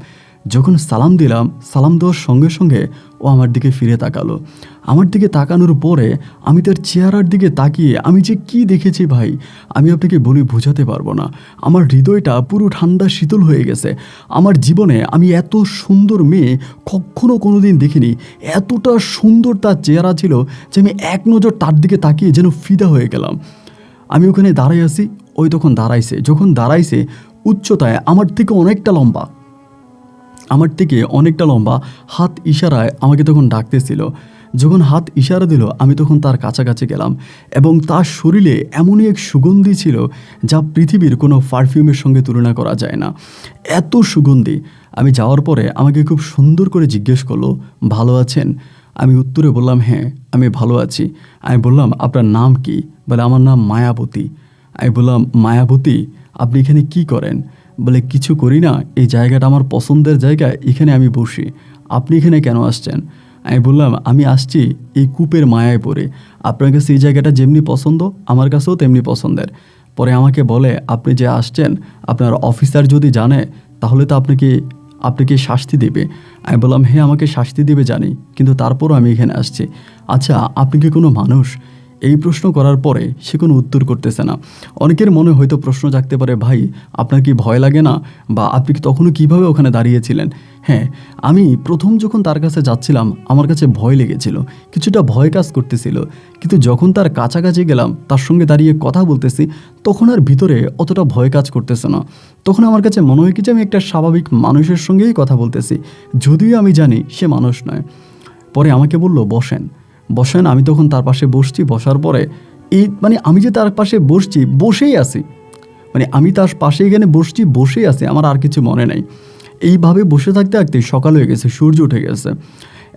যখন সালাম দিলাম, সালাম দেওয়ার সঙ্গে সঙ্গে ও আমার দিকে ফিরে তাকালো। আমার দিকে তাকানোর পরে আমি তার চেহারার দিকে তাকিয়ে আমি যে কি দেখেছি ভাই, আমি আপনাকে বলে বোঝাতে পারবো না। আমার হৃদয়টা পুরো ঠান্ডা শীতল হয়ে গেছে। আমার জীবনে আমি এত সুন্দর মেয়ে কখনো কোনো দিন দেখিনি। এতটা সুন্দর তার চেহারা ছিল যে আমি এক নজর তার দিকে তাকিয়ে যেন ফিদা হয়ে গেলাম। আমি ওখানে দাঁড়াই আছি, ওই তখন দাঁড়াইছে। যখন দাঁড়াইছে, উচ্চতায় আমার থেকে অনেকটা লম্বা, হাত ইশারায় আমাকে তখন ডাকতেছিল। যখন হাত ইশারা দিল আমি তখন তার কাছাকাছি গেলাম এবং তার শরীরে এমনই এক সুগন্ধি ছিল যা পৃথিবীর কোনো পারফিউমের সঙ্গে তুলনা করা যায় না, এত সুগন্ধি। আমি যাওয়ার পরে আমাকে খুব সুন্দর করে জিজ্ঞেস করলো, ভালো আছেন? আমি উত্তরে বললাম, হ্যাঁ আমি ভালো আছি। আমি বললাম, আপনার নাম কি? বলে, আমার নাম মায়াবতী। আমি বললাম, মায়াবতী আপনি এখানে কি করেন? বলে, কিছু করি না, এই জায়গাটা আমার পছন্দের জায়গা, এখানে আমি বসি। আপনি এখানে কেন আসছেন? আমি বললাম, আমি আসছি এই কূপের মায়ায় পড়ে। আপনার কাছে এই জায়গাটা যেমনি পছন্দ আমার কাছেও তেমনি পছন্দের। পরে আমাকে বলে, আপনি যে আসছেন আপনার অফিসার যদি জানে তাহলে তো আপনাকে শাস্তি দেবে। আমি বললাম, হ্যাঁ আমাকে শাস্তি দেবে জানি, কিন্তু তারপরও আমি এখানে আসছি। আচ্ছা আপনি কি কোনো মানুষ? এই প্রশ্ন করার পরে সে কোনো উত্তর করতেছে না। অনেকের মনে হয়তো প্রশ্ন জাগতে পারে, ভাই আপনার কি ভয় লাগে না, বা আপনি কি তখনও কীভাবে ওখানে দাঁড়িয়েছিলেন? হ্যাঁ, আমি প্রথম যখন তার কাছে যাচ্ছিলাম আমার কাছে ভয় লেগেছিল, কিছুটা ভয় কাজ করতেছিল, কিন্তু যখন তার কাছাকাছি গেলাম, তার সঙ্গে দাঁড়িয়ে কথা বলতেছি, তখন আর ভিতরে অতটা ভয় কাজ করতেছে না। তখন আমার কাছে মনে হয় কি যে আমি একটা স্বাভাবিক মানুষের সঙ্গেই কথা বলতেছি, যদিও আমি জানি সে মানুষ নয়। পরে আমাকে বলল, বসেন বসেন। আমি তখন তার পাশে বসছি। বসার পরে আমি যে তার পাশে বসছি, বসেই আছি, আমি তার পাশে এখানে বসছি, বসেই আছি, আমার আর কিছু মনে নাই। এইভাবে বসে থাকতে থাকতে সকাল হয়ে গেছে, সূর্য উঠে গেছে।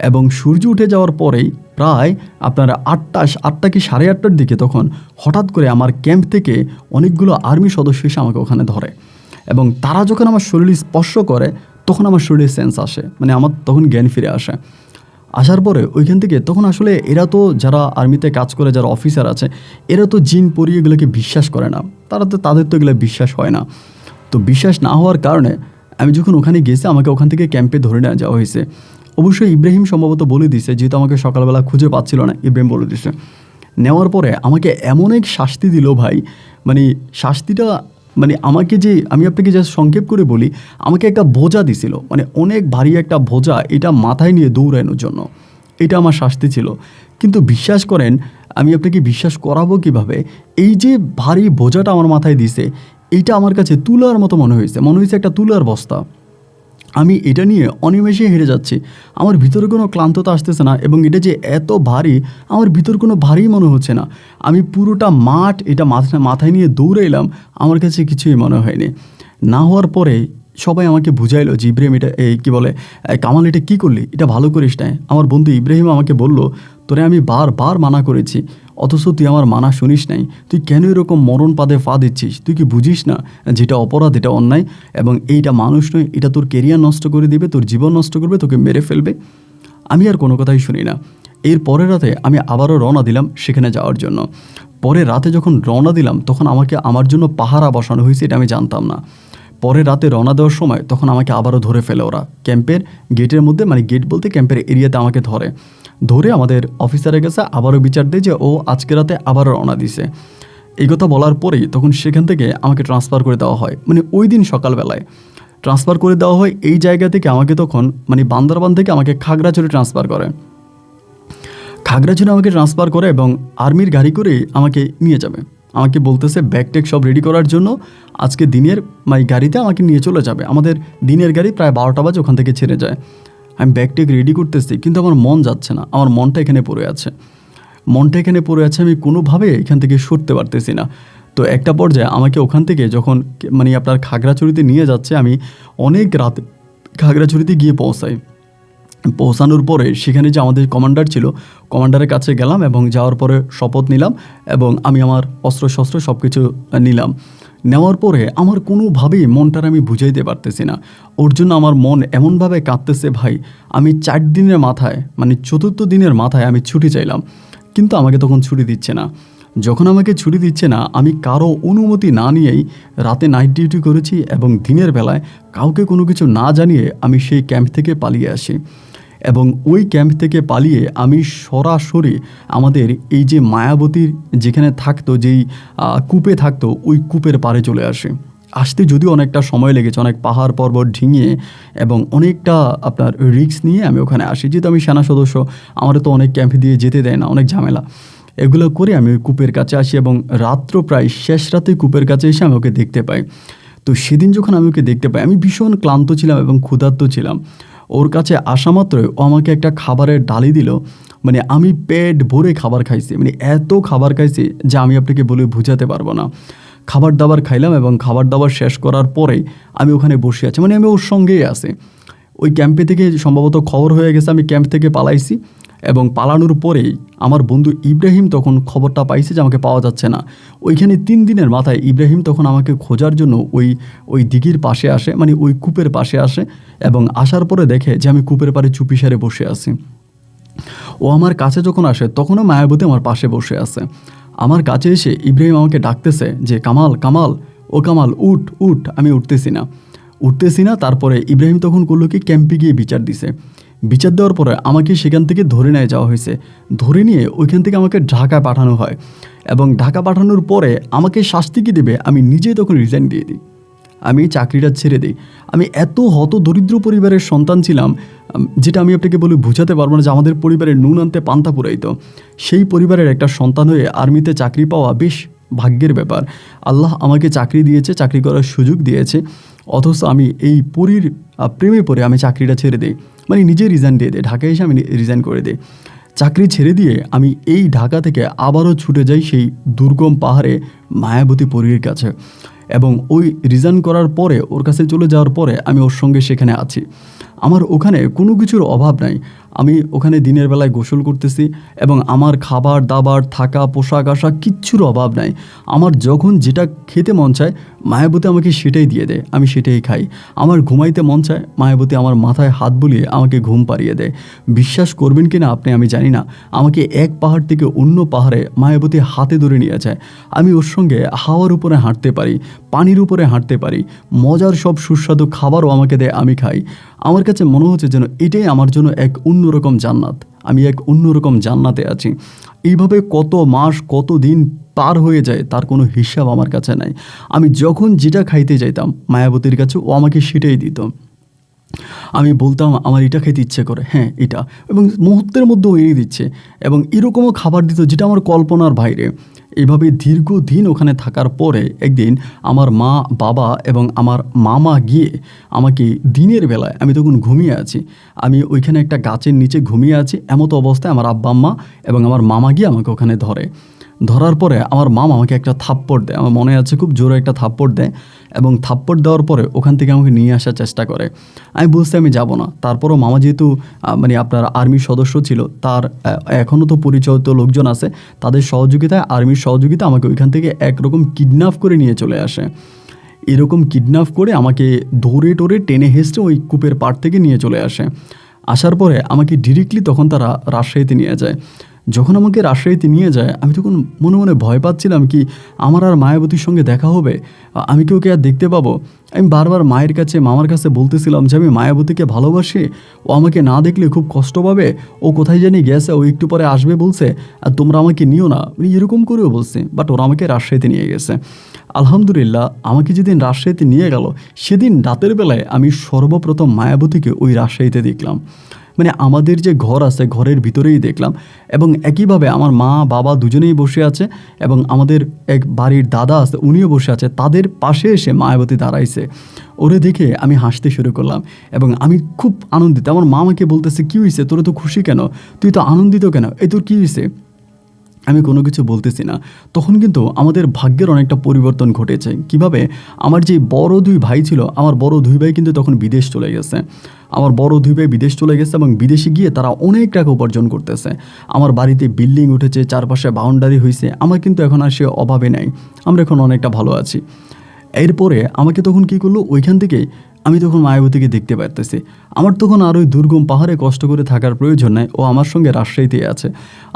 এবং সূর্য উঠে যাওয়ার পরেই প্রায় আপনার 8টা কি 8:30টার দিকে তখন হঠাৎ করে আমার ক্যাম্প থেকে অনেকগুলো আর্মি সদস্য এসে আমাকে ওখানে ধরে। এবং তারা যখন আমার শরীরে স্পর্শ করে তখন আমার শরীরে সেন্স আসে, আমার তখন জ্ঞান ফিরে আসে। আসার পরে ওইখান থেকে তখন আসলে এরা তো যারা আর্মিতে কাজ করে, যারা অফিসার আছে, এরা তো জিন পরি এগুলোকে বিশ্বাস করে না, তাদের তো এগুলো বিশ্বাস হয় না। তো বিশ্বাস না হওয়ার কারণে আমি যখন ওখানে গেছি আমাকে ওখান থেকে ক্যাম্পে ধরে নেওয়া যাওয়া হয়েছে। অবশ্যই ইব্রাহিম সম্ভবত বলে দিছে, যেহেতু আমাকে সকালবেলা খুঁজে পাচ্ছিল না, ইব্রাহিম বলে দিছে। নেওয়ার পরে আমাকে এমন এক শাস্তি দিল ভাই, শাস্তিটা আমাকে যে, আমি আপনাকে জাস্ট সংক্ষেপ করে বলি, আমাকে একটা বোঝা দিছিল, অনেক ভারী একটা বোঝা, এটা মাথায় নিয়ে দৌড়ানোর জন্য, এটা আমার শাস্তি ছিল। কিন্তু বিশ্বাস করেন, আমি আপনাকে বিশ্বাস করাবো কিভাবে, এই যে ভারী বোঝাটা আমার মাথায় দিছে, এইটা আমার কাছে তুলার মতো মনে হয়েছে একটা তুলার বস্তা। আমি এটা নিয়ে অনিমেষে হেরে যাচ্ছি, আমার ভিতরে কোনো ক্লান্ততা আসতেছে না, এবং এটা যে এত ভারী, আমার ভিতর কোনো ভারী মনে হচ্ছে না। আমি পুরোটা মাঠ এটা মাথায় নিয়ে দৌড়ে এলাম, আমার কাছে কিছুই মনে হয়নি। না হওয়ার পরে সবাই আমাকে বুঝাইলো যে, ইব্রাহিম এটা কামাল এটা কী করলি, এটা ভালো করিস না। আমার বন্ধু ইব্রাহিম আমাকে বলল, তোরে আমি বারবার মানা করেছি, অথচ তুই আমার মানা শুনিস নাই, তুই কেন এরকম মরণ পাদে ফা দিচ্ছিস? তুই কি বুঝিস না যেটা অপরাধ, এটা অন্যায়, এবং এইটা মানুষ নয়, এটা তোর কেরিয়ার নষ্ট করে দিবে, তোর জীবন নষ্ট করবে, তোকে মেরে ফেলবে। আমি আর কোনো কথাই শুনি না। এর পরের রাতে আমি আবারও রওনা দিলাম সেখানে যাওয়ার জন্য। পরের রাতে যখন রওনা দিলাম তখন আমার জন্য পাহারা বসানো হয়েছে, এটা আমি জানতাম না। পরের রাতে রওনা দেওয়ার সময় তখন আমাকে আবারও ধরে ফেলে ওরা ক্যাম্পের গেটের মধ্যে, গেট বলতে ক্যাম্পের এরিয়াতে আমাকে ধরে আমাদের অফিসারের কাছে আবারও বিচার দেয় যে ও আজকে রাতে আবারও রওনা দিছে। এই কথা বলার পরেই তখন সেখান থেকে আমাকে ট্রান্সফার করে দেওয়া হয়, ওই দিন সকালবেলায় ট্রান্সফার করে দেওয়া হয়। এই জায়গা থেকে আমাকে তখন বান্দরবান থেকে আমাকে খাগড়াছড়ি ট্রান্সফার করে। খাগড়াছড়ি আমাকে ট্রান্সফার করে এবং আর্মির গাড়ি করে আমাকে নিয়ে যাবে। আমাকে বলতেছে ব্যাগ ট্যাগ সব রেডি করার জন্য, আজকে দিনের গাড়িতে আমাকে নিয়ে চলে যাবে। আমাদের দিনের গাড়ি প্রায় 12টা বাজে ওখান থেকে ছেড়ে যায়। আমি ব্যাগ ট্যাগ রেডি করতেছি, কিন্তু আমার মন যাচ্ছে না, আমার মনটা এখানে পড়ে আছে। আমি কোনোভাবে এখান থেকে সরতে পারতেছি না। তো একটা পর্যায়ে আমাকে ওখান থেকে যখন আপনার খাগড়াছড়িতে নিয়ে যাচ্ছে, আমি অনেক রাত খাগড়াছড়িতে গিয়ে পৌঁছানোর পরে সেখানে যে আমাদের কমান্ডার ছিল, কমান্ডারের কাছে গেলাম এবং যাওয়ার পরে শপথ নিলাম এবং আমি আমার অস্ত্রশস্ত্র সব কিছু নিলাম। নেওয়ার পরে আমার কোনোভাবেই মনটার আমি বুঝাইতে পারতেছি না। ওর জন্য আমার মন এমনভাবে কাঁদতেছে ভাই। আমি 4 দিনের মাথায় 4র্থ দিনের মাথায় আমি ছুটি চাইলাম, কিন্তু আমাকে তখন ছুটি দিচ্ছে না। যখন আমাকে ছুটি দিচ্ছে না, আমি কারো অনুমতি না নিয়েই রাতে নাইট ডিউটি করেছি এবং দিনের বেলায় কাউকে কোনো কিছু না জানিয়ে আমি সেই ক্যাম্প থেকে পালিয়ে আসি। এবং ওই ক্যাম্প থেকে পালিয়ে আমি সরাসরি আমাদের এই যে মায়াবতীর যেখানে থাকতো, যেই কূপে থাকতো, ওই কূপের পাড়ে চলে আসতে যদিও অনেকটা সময় লেগেছে, অনেক পাহাড় পর্বত ডিঙিয়ে এবং অনেকটা আপনার রিস্ক নিয়ে আমি ওখানে আসি। যেহেতু আমি সেনা সদস্য, আমার তো অনেক ক্যাম্প দিয়ে যেতে দেয় না, অনেক ঝামেলা। এগুলো করে আমি ওই কূপের কাছে আসি এবং রাত্র প্রায় শেষ রাতে কূপের কাছে এসে আমি ওকে দেখতে পাই। তো সেদিন যখন আমি ওকে দেখতে পাই, আমি ভীষণ ক্লান্ত ছিলাম এবং ক্ষুধার্ত ছিলাম। ওর কাছে আসা মাত্রই ও আমাকে একটা খাবারের ডালি দিল। মানে আমি পেট ভরে খাবার খাইছি, মানে এত খাবার খাইছি যে আমি আপনাকে বলে বোঝাতে পারবো না। খাবার দাবার খাইলাম এবং খাবার দাবার শেষ করার পরেই আমি ওখানে বসে আছি, মানে আমি ওর সঙ্গেই আছি। ওই ক্যাম্পে থেকে সম্ভবত খবর হয়ে গেছে আমি ক্যাম্প থেকে পালাইছি, এবং পালানোর পরেই আমার বন্ধু ইব্রাহিম তখন খবরটা পাইছে যে আমাকে পাওয়া যাচ্ছে না। ওইখানে 3 দিনের মাথায় ইব্রাহিম তখন আমাকে খোঁজার জন্য ওই দিঘির পাশে আসে, মানে ওই কূপের পাশে আসে, এবং আসার পরে দেখে যে আমি কূপের পাড়ে চুপিসারে বসে আছি। ও আমার কাছে যখন আসে তখনও মায়াবতী আমার পাশে বসে আছে। আমার কাছে এসে ইব্রাহিম আমাকে ডাকতেছে যে কামাল কামাল, ও কামাল উঠ উঠ। আমি উঠতেছি না। তারপরে ইব্রাহিম তখন করলো কি, ক্যাম্পে গিয়ে বিচার দিছে। বিচার দেওয়ার পরে আমাকে সেখান থেকে ধরে নিয়ে যাওয়া হয়েছে। ধরে নিয়ে ওইখান থেকে আমাকে ঢাকায় পাঠানো হয়, এবং ঢাকা পাঠানোর পরে আমাকে শাস্তি কী দেবে, আমি নিজেই তখন রিজাইন দিয়ে দিই, আমি চাকরিটা ছেড়ে দিই। আমি এত হত দরিদ্র পরিবারের সন্তান ছিলাম, যেটা আমি আপনাকে বলে বোঝাতে পারবো না, যে আমাদের পরিবারের নুন আনতে পান্তা পুরাইতো। সেই পরিবারের একটা সন্তান হয়ে আর্মিতে চাকরি পাওয়া বেশ ভাগ্যের ব্যাপার। আল্লাহ আমাকে চাকরি দিয়েছে, চাকরি করার সুযোগ দিয়েছে, অথচ আমি এই পরীর প্রেমে পড়ে আমি চাকরিটা ছেড়ে দিই, মানে নিজে রিজাইন দিয়ে দিই। ঢাকায় এসে আমি রিজাইন করে দিই। চাকরি ছেড়ে দিয়ে আমি এই ঢাকা থেকে আবারও ছুটে যাই সেই দুর্গম পাহাড়ে মায়াবতী পরীর কাছে, এবং ওই রিজাইন করার পরে ওর কাছে চলে যাওয়ার পরে আমি ওর সঙ্গে সেখানে আছি। আমার ওখানে কোনো কিছুর অভাব নাই। আমি ওখানে দিনের বেলায় গোসল করতেছি, এবং আমার খাবার দাবার থাকা পোশাক আশাক কিচ্ছুর অভাব নাই। আমার যখন যেটা খেতে মন চায় মায়াবতী আমাকে সেটাই দিয়ে দেয়, আমি সেটাই খাই। আমার ঘুমাইতে মন চায় মায়াবতী আমার মাথায় হাত বুলিয়ে আমাকে ঘুম পাড়িয়ে দেয়। বিশ্বাস করবেন কি না আপনি আমি জানি না, আমাকে এক পাহাড় থেকে অন্য পাহাড়ে মায়াবতী হাতে ধরে নিয়ে যায়। আমি ওর সঙ্গে হাওয়ার উপরে হাঁটতে পারি, পানির উপরে হাঁটতে পারি, মজার সব সুস্বাদু খাবারও আমাকে দেয়, আমি খাই। আমার কাছে মনে হচ্ছে যেন এটাই আমার জন্য এক অন্যরকম জান্নাত, আমি এক অন্যরকম জান্নাতে আছি। এইভাবে কত মাস কত দিন পার হয়ে যায় তার কোনো হিসাব আমার কাছে নাই। আমি যখন যেটা খাইতে যাইতাম মায়াবতীর কাছে, ও আমাকে সেটাই দিত। আমি বলতাম আমার এটা খেতে ইচ্ছে করে, হ্যাঁ এটা, এবং মুহূর্তের মধ্যে ও এনে দিচ্ছে, এবং এরকমও খাবার দিত যেটা আমার কল্পনার বাইরে। এভাবে দীর্ঘদিন ওখানে থাকার পরে একদিন আমার মা বাবা এবং আমার মামা গিয়ে আমাকে দিনের বেলায়, আমি তখন ঘুমিয়ে আছি, আমি ওইখানে একটা গাছের নিচে ঘুমিয়ে আছি, এমতো অবস্থায় আমার আব্বা আম্মা এবং আমার মামা গিয়ে আমাকে ওখানে ধরার পরে আমার মামা আমাকে একটা থাপ্পড় দেয়, আমার মনে আছে খুব জোরে একটা থাপ্পড় দেয়, এবং থাপ্পড় দেওয়ার পরে ওখান থেকে আমাকে নিয়ে আসার চেষ্টা করে। আমি বুঝতে আমি যাব না। তারপরও মামা যেহেতু মানে আপনার আর্মির সদস্য ছিল, তার এখনও তো পরিচয়িত লোকজন আছে, তাদের সহযোগিতায়, আর্মির সহযোগিতা আমাকে ওইখান থেকে একরকম কিডন্যাপ করে নিয়ে চলে আসে। এরকম কিডন্যাপ করে আমাকে ধরে টোরে টেনে হেঁচড়ে ওই কূপের পাড় থেকে নিয়ে চলে আসে। আসার পরে আমাকে ডিরেক্টলি তখন তারা রাজশাহীতে নিয়ে যায়। যখন আমাকে রাজশাহীতে নিয়ে যায়, আমি তখন মনে মনে ভয় পাচ্ছিলাম কি আমার আর মায়াবতীর সঙ্গে দেখা হবে, আমি কি ওকে আর দেখতে পাবো। আমি বারবার মায়ের কাছে মামার কাছে বলতেছিলাম যে আমি মায়াবতীকে ভালোবাসি, ও আমাকে না দেখলে খুব কষ্ট পাবে, ও কোথায় জানি গেছে, ও একটু পরে আসবে বলছে, আর তোমরা আমাকে নিও না, মানে এরকম করেও বলছে। বাট ওরা আমাকে রাজশাহীতে নিয়ে গেছে। আলহামদুলিল্লাহ, আমাকে যেদিন রাজশাহীতে নিয়ে গেল সেদিন রাতের বেলায় আমি সর্বপ্রথম মায়াবতীকে ওই রাজশাহীতে দেখলাম। মানে আমাদের যে ঘর আছে ঘরের ভিতরেই দেখলাম, এবং একইভাবে আমার মা বাবা দুজনেই বসে আছে, এবং আমাদের এক বাড়ির দাদা আছে উনিও বসে আছে, তাদের পাশে এসে মায়াবতী দাঁড়াইছে। ওরে দেখে আমি হাসতে শুরু করলাম, এবং আমি খুব আনন্দিত। আমার মা আমাকে বলতেছে কী হয়েছে, তোরা তো খুশি কেন, তুই তো আনন্দিত কেন, এই তোর কী হয়েছে। আমি কোনো কিছু বলতেছি না। তখন কিন্তু আমাদের ভাগ্যের অনেকটা পরিবর্তন ঘটেছে। কিভাবে, আমার যে বড় 2 ভাই ছিল, আমার বড় 2 ভাই কিন্তু তখন বিদেশ চলে গেছে। আমার বড় 2 ভাই বিদেশ চলে গেছে, এবং বিদেশে গিয়ে তারা অনেক টাকা উপার্জন করতেছে। আমার বাড়িতে বিল্ডিং উঠেছে, চারপাশে বাউন্ডারি হয়েছে, আমার কিন্তু এখন আর সে অভাবে নাই, আমরা এখন অনেকটা ভালো আছি। এরপরে আমাকে তখন কী করলো, ওইখান থেকে আমি তখন মায়াবতীকে দেখতে পারতেছি। আমার তখন আর ওই দুর্গম পাহাড়ে কষ্ট করে থাকার প্রয়োজন নাই, ও আমার সঙ্গে রাজশাহীতে আছে,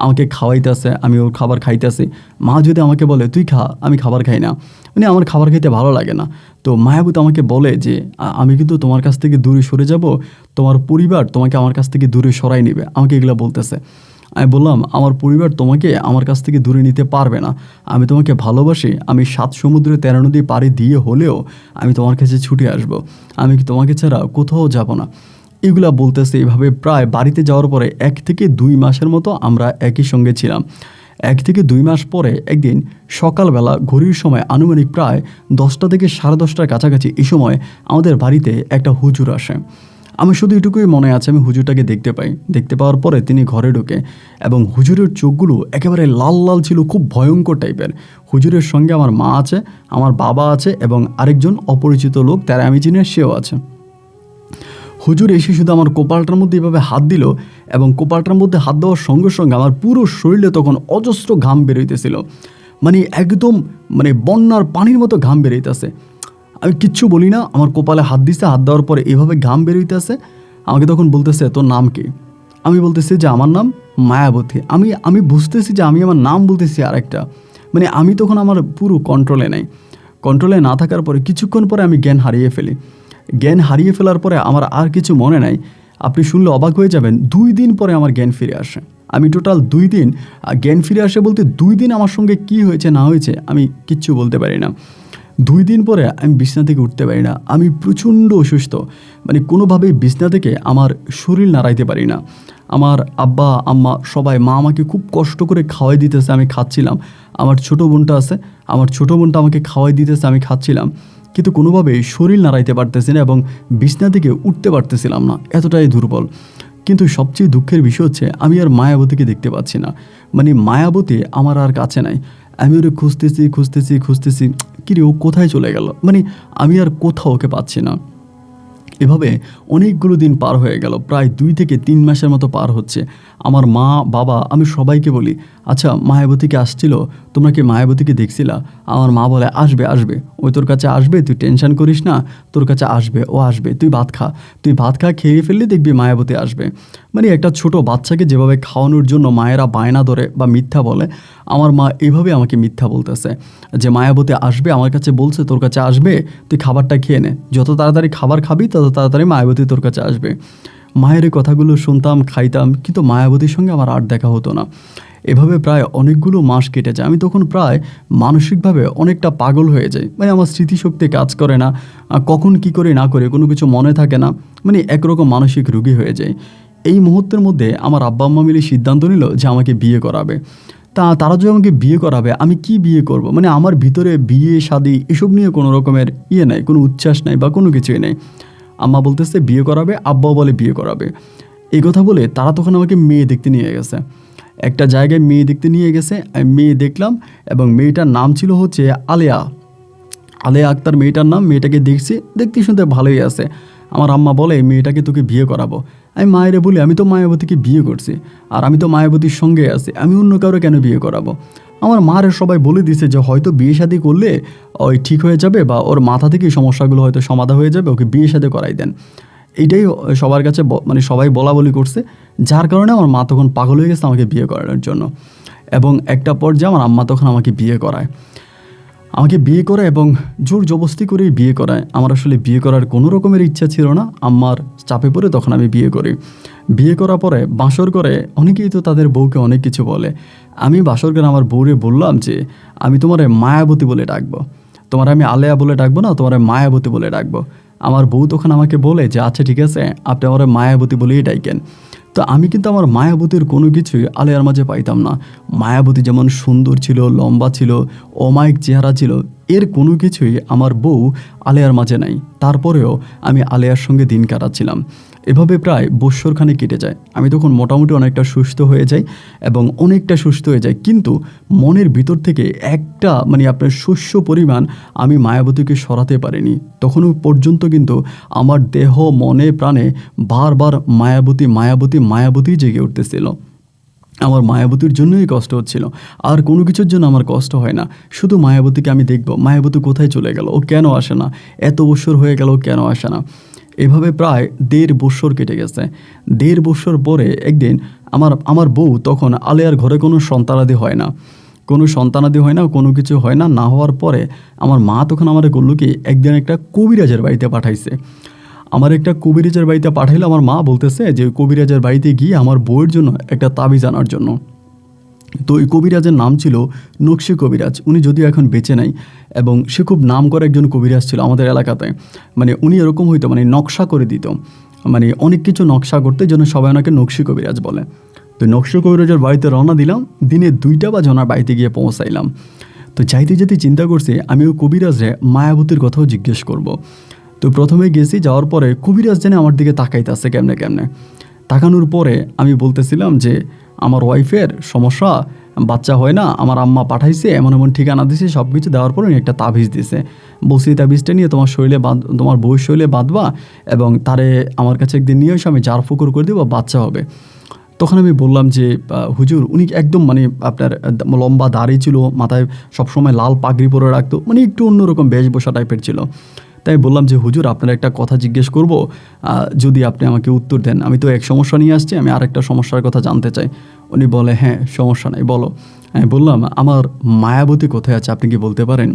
আমাকে খাওয়াইতেছে, আমি ওর খাবার খাইতেছি। মা যদি আমাকে বলে তুই খা, আমি খাবার খাই না, মানে আমার খাবার খেতে ভালো লাগে না। তো মায়াবতী আমাকে বলে যে আমি কিন্তু তোমার কাছ থেকে দূরে সরে যাব, তোমার পরিবার তোমাকে আমার কাছ থেকে দূরে সরাই নেবে, আমাকে এগুলো বলতেছে। আমি বললাম আমার পরিবার তোমাকে আমার কাছ থেকে দূরে নিতে পারবে না, আমি তোমাকে ভালোবাসি, আমি 7 সমুদ্র 13 নদী পাড়ি দিয়ে হলেও আমি তোমার কাছে ছুটে আসব, আমি কি তোমাকে ছাড়া কোথাও যাব না। এগুলা বলতেছে। এভাবে প্রায় বাড়িতে যাওয়ার পরে 1 থেকে 2 মাসের মতো আমরা একই সঙ্গে ছিলাম। 1 থেকে 2 মাস পরে একদিন সকালবেলা ঘড়ির সময় আনুমানিক প্রায় 10টা থেকে 10:30টার কাছাকাছি এই সময় আমাদের বাড়িতে একটা হুজুর আসে। আমার শুধু এটুকুই মনে আছে, আমি হুজুরটাকে দেখতে পাই। দেখতে পাওয়ার পরে তিনি ঘরে ঢোকে এবং হুজুরের চোখগুলো একেবারে লাল লাল ছিল, খুব ভয়ঙ্কর টাইপের। হুজুরের সঙ্গে আমার মা আছে, আমার বাবা আছে এবং আরেকজন অপরিচিত লোক, তারা আমি চিনি সেও আছে। হুজুর এসে শুধু আমার কপালটার মধ্যে এভাবে হাত দিল এবং কপালটার মধ্যে হাত দেওয়ার সঙ্গে সঙ্গে আমার পুরো শরীরে তখন অজস্র ঘাম বেরোইতেছিল, মানে একদম মানে বন্যার পানির মতো ঘাম বেরোইতেছে। আমি কিচ্ছু বলি না, আমার কপালে হাত দিছে, হাত দেওয়ার পরে এভাবে ঘাম বেরোইতেছে। আমাকে তখন বলতেছে তোর নাম কি? আমি বলতেছি যে আমার নাম মায়াবতী। আমি বুঝতেছি যে আমি আমার নাম বলতেছি আরেকটা, মানে আমি তখন আমার পুরো কন্ট্রোলে নেই। কন্ট্রোলে না থাকার পরে কিছুক্ষণ পরে আমি জ্ঞান হারিয়ে ফেলি। জ্ঞান হারিয়ে ফেলার পরে আমার আর কিছু মনে নাই। আপনি শুনলে অবাক হয়ে যাবেন, 2 দিন পরে আমার জ্ঞান ফিরে আসে। আমি টোটাল 2 দিন জ্ঞান ফিরে আসে বলতে 2 দিন আমার সঙ্গে কি হয়েছে না হয়েছে আমি কিচ্ছু বলতে পারি না। 2 দিন পরে আমি বিছনা থেকে উঠতে পারি না, আমি প্রচণ্ড অসুস্থ, মানে কোনোভাবেই বিছনা থেকে আমার শরীর নাড়াইতে পারি না। আমার আব্বা আম্মা সবাই, মা আমাকে খুব কষ্ট করে খাওয়াই দিতেছে, আমি খাচ্ছিলাম। আমার ছোটো বোনটা আছে, আমার ছোটো বোনটা আমাকে খাওয়াই দিতেছে, আমি খাচ্ছিলাম, কিন্তু কোনোভাবেই শরীর নাড়াইতে পারতেছি না এবং বিছনা থেকে উঠতে পারতেছিলাম না, এতটাই দুর্বল। কিন্তু সবচেয়ে দুঃখের বিষয় হচ্ছে আমি আর মায়াবতীকে দেখতে পাচ্ছি না, মানে মায়াবতী আমার আর কাছে নাই। আমি ওরে খুঁজতেছি, কিরে ও কোথায় চলে গেল, মানে আমি আর কোথাও ওকে পাচ্ছি না। এভাবে অনেকগুলো দিন পার হয়ে গেল, প্রায় 2 থেকে 3 মাসের মতো পার হচ্ছে। আমার মা বাবা আমি সবাইকে বলি, আচ্ছা মায়াবতীকে আসছিল, তোমরা কি মায়াবতীকে দেখছিলা? আমার মা বলে আসবে আসবে, ওই তোর কাছে আসবে, তুই টেনশন করিস না, তোর কাছে আসবে, ও আসবে, তুই ভাত খা, খেয়ে ফেললে দেখবি মায়াবতী আসবে। মানে একটা ছোট বাচ্চাকে যেভাবে খাওয়ানোর জন্য মায়েরা বায়না ধরে বা মিথ্যা বলে, আমার মা এভাবে আমাকে মিথ্যা বলতেছে যে মায়াবতী আসবে, আমার কাছে বলছে তোর কাছে আসবে, তুই খাবারটা খেয়ে নে, যত তাড়াতাড়ি খাবার খাবি তত তাড়াতাড়ি মায়াবতী তোর কাছে আসবে। মায়ের এই কথাগুলো শুনতাম, খাইতাম, কিন্তু মায়াবতীর সঙ্গে আমার আর দেখা হতো না। এভাবে প্রায় অনেকগুলো মাস কেটে যায়। আমি তখন প্রায় মানসিকভাবে অনেকটা পাগল হয়ে যাই, মানে আমার স্মৃতিশক্তি কাজ করে না, কখন কি করে না করে কোনো কিছু মনে থাকে না, মানে একরকম মানসিক রোগী হয়ে যায়। এই মুহূর্তের মধ্যে আমার আব্বা আম্মা মিলে সিদ্ধান্ত নিল যে আমাকে বিয়ে করাবে। তারা যদি আমাকে বিয়ে করাবে, আমি কি বিয়ে করব? মানে আমার ভিতরে বিয়ে শাদী এসব নিয়ে কোনো রকমের নাই, কোনো উচ্ছ্বাস নাই বা কোনো কিছুই নেই। আম্মা বলতেছে বিয়ে করাবে, আব্বাও বলে বিয়ে করাবে। এই কথা বলে তারা তখন আমাকে মেয়ে দেখতে নিয়ে গেছে, একটা জায়গায় মেয়ে দেখতে নিয়ে গেছে। আমি মেয়ে দেখলাম এবং মেয়েটার নাম ছিল হচ্ছে আলেয়া আক্তার মেয়েটার নাম। মেয়েটাকে দেখতে শুনতে ভালোই আছে। আমার আম্মা বলে মেয়েটাকে তোকে বিয়ে করাবো। আমি মায়েরে বলি আমি তো মায়াবতীকে বিয়ে করছি, আর আমি তো মায়াবতীর সঙ্গে আছি, আমি অন্য কারো কেন বিয়ে করাবো? আমার মায়ের সবাই বলে দিছে যে হয়তো বিয়ে শাদী করলে ওই ঠিক হয়ে যাবে বা ওর মাথা থেকে সমস্যাগুলো হয়তো সমাধান হয়ে যাবে, ওকে বিয়ে শাদী করাই দেন। এইটাই সবার কাছে মানে সবাই বলা বলি করছে, যার কারণে আমার মা তখন পাগল হয়ে গেছে আমাকে বিয়ে করানোর জন্য। এবং একটা পর্যায়ে আমার আম্মা তখন আমাকে বিয়ে করায় এবং জোর জবস্তি করেই বিয়ে করায়। আমার আসলে বিয়ে করার কোনো রকমের ইচ্ছা ছিল না, আম্মার চাপে পড়ে তখন আমি বিয়ে করি। বিয়ে করার পরে বাসর করে অনেকেই তো তাদের বউকে অনেক কিছু বলে। আমি বাসর করে আমার বউরে বললাম যে আমি তোমার মায়াবতী বলে ডাকবো, তোমার আমি আলেয়া বলে ডাকবো না, তোমার মায়াবতী বলে ডাকবো। আমার বউ তখন আমাকে বলে যে আচ্ছা ঠিক আছে, আপনি আমার মায়াবতী বলেই ডাকেন। তো আমি কিন্তু আমার মায়াবতীর কোনো কিছুই আলেয়ার মাঝে পাইতাম না। মায়াবতী যেমন সুন্দর ছিল, লম্বা ছিল, অমায়িক চেহারা ছিল, এর কোনো কিছুই আমার বউ আলেয়ার মাঝে নাই। তারপরেও আমি আলেয়ার সঙ্গে দিন কাটাচ্ছিলাম। এভাবে প্রায় বৎসরখানে কেটে যায়। আমি তখন মোটামুটি অনেকটা সুস্থ হয়ে যাই এবং অনেকটা সুস্থ হয়ে যায়, কিন্তু মনের ভিতর থেকে একটা মানে আপনার শস্য পরিমাণ আমি মায়াবতীকে সরাতে পারিনি। তখনও পর্যন্ত কিন্তু আমার দেহ মনে প্রাণে বারবার মায়াবতী জেগে উঠতেছিল। আমার মায়াবতীর জন্যই কষ্ট হচ্ছিল, আর কোনো কিছুর জন্য আমার কষ্ট হয় না। শুধু মায়াবতীকে আমি দেখব, মায়াবতী কোথায় চলে গেল, ও কেন আসে না, এত বছর হয়ে গেল কেন আসে না। এভাবে প্রায় 1.5 বছর কেটে গেছে। 1.5 বছর পরে একদিন আমার বউ তখন আলেয়ার ঘরে কোনো সন্তানাদি হয় না, কোনো কিছু হয় না। না হওয়ার পরে আমার মা তখন আমারে বলল কি একদিন একটা কবিরাজের বাড়িতে পাঠাইছে। আমার একটা কবিরাজের বাড়িতে পাঠাইলো। আমার মা বলতেছে যে কবিরাজের বাড়িতে গিয়ে আমার বউয়ের জন্য একটা তাবিজ আনার জন্য। তো ওই কবিরাজের নাম ছিল নকশি কবিরাজ। উনি যদিও এখন বেঁচে নাই এবং সে খুব নাম করা একজন কবিরাজ ছিল আমাদের এলাকাতে। মানে উনি এরকম হইতো, মানে নকশা করে দিত, মানে অনেক কিছু নকশা করতে, জন্য সবাই ওনাকে নকশি কবিরাজ বলে। তো নকশি কবিরাজের বাড়িতে রওনা দিলাম। দিনে 2টা বাজে ওনার বাড়িতে গিয়ে পৌঁছাইলাম। তো যাইতে চিন্তা করছি আমি ওই কবিরাজরে মায়াবতীর কথাও জিজ্ঞেস করব। তো তো প্রথমে গেছি, যাওয়ার পরে কবিরাজ জানে আমার দিকে তাকাইতেছে কেমনে কেমনে। তাকানোর পরে আমি বলতেছিলাম যে আমার ওয়াইফের সমস্যা, বাচ্চা হয় না, আমার আম্মা পাঠাইছে, এমন এমন ঠিকানা দিছে, সব কিছু দেওয়ার পরে উনি একটা তাবিজ দিছে, বলছি তাবিজটা নিয়ে তোমার শরীরে তোমার বউয়ের শরীরে বাঁধবা এবং তারে আমার কাছে একদিন নিয়ে এসে আমি জার ফুকুর করে দেবো, বাচ্চা হবে। তখন আমি বললাম যে হুজুর, উনি একদম মানে আপনার লম্বা দাড়ি ছিল, মাথায় সবসময় লাল পাগড়ি পরে রাখতো, মানে একটু অন্যরকম বেশভূষা টাইপের ছিল। তাই বললাম যে হুজুর, আপনার একটা কথা জিজ্ঞেস করব, যদি আপনি আমাকে উত্তর দেন। আমি তো এক সমস্যা নিয়ে আসছি, আমি আরেকটা সমস্যার কথা জানতে চাই। উনি বলে হ্যাঁ সমস্যা নাই, বলো। আমি বললাম আমার মায়াবতী কোথায় আছে, আপনি কি বলতে পারেন?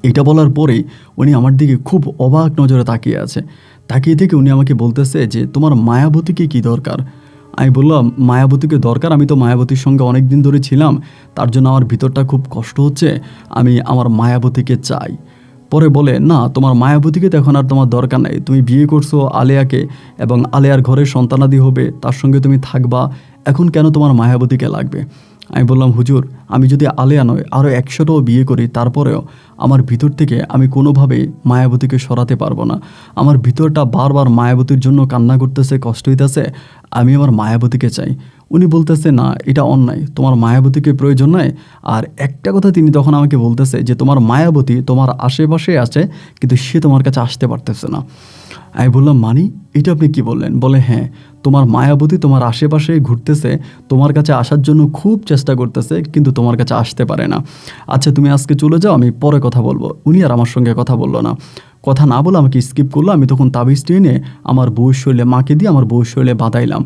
এটা বলার পরেই উনি আমার দিকে খুব অবাক নজরে তাকিয়ে আছে। তাকিয়ে থেকে উনি আমাকে বলতেছে যে তোমার মায়াবতীকে কি দরকার? আমি বললাম মায়াবতীকে দরকার, আমি তো মায়াবতীর সঙ্গে অনেক দিন ধরে ছিলাম, তার জন্য আমার ভিতরটা খুব কষ্ট হচ্ছে, আমি আমার মায়াবতীকে চাই। পরে বলে না, তোমার মায়াবতীকে তো এখন আর তোমার দরকার নেই, তুমি বিয়ে করছো আলেয়াকে এবং আলেয়ার ঘরে সন্তানাদি হবে, তার সঙ্গে তুমি থাকবা, এখন কেন তোমার মায়াবতীকে লাগবে? আমি বললাম হুজুর, আমি যদি আলেয়া নয় আরও 100টাও বিয়ে করি, তারপরেও আমার ভিতর থেকে আমি কোনোভাবেই মায়াবতীকে সরাতে পারবো না। আমার ভিতরটা বারবার মায়াবতীর জন্য কান্না করতেছে, কষ্ট হইতেছে, আমি আমার মায়াবতীকে চাই। উনি বলতেছে না, এটা অন্যায়, তোমার মায়াবতীকে প্রয়োজন নাই। আর একটা কথা তিনি তখন আমাকে বলতেছে যে তোমার মায়াবতী তোমার আশেপাশে আছে, কিন্তু সে তোমার কাছে আসতে পারতেছে না। আমি বললাম মানি, এটা আপনি কি বললেন? বলে হ্যাঁ, তোমার মায়াবতী তোমার আশেপাশে ঘুরতেছে, তোমার কাছে আসার জন্য খুব চেষ্টা করতেছে, কিন্তু তোমার কাছে আসতে পারে না। আচ্ছা তুমি আজকে চলে যাও, আমি পরে কথা বলবো। উনি আর আমার সঙ্গে কথা বললো না, কথা না বলে আমাকে স্কিপ করলো। আমি তখন তাবিজটি এনে আমার বউয়ের শরীরে, মাকে দিয়ে আমার বউয়ের শরীরে বাঁধাইলাম।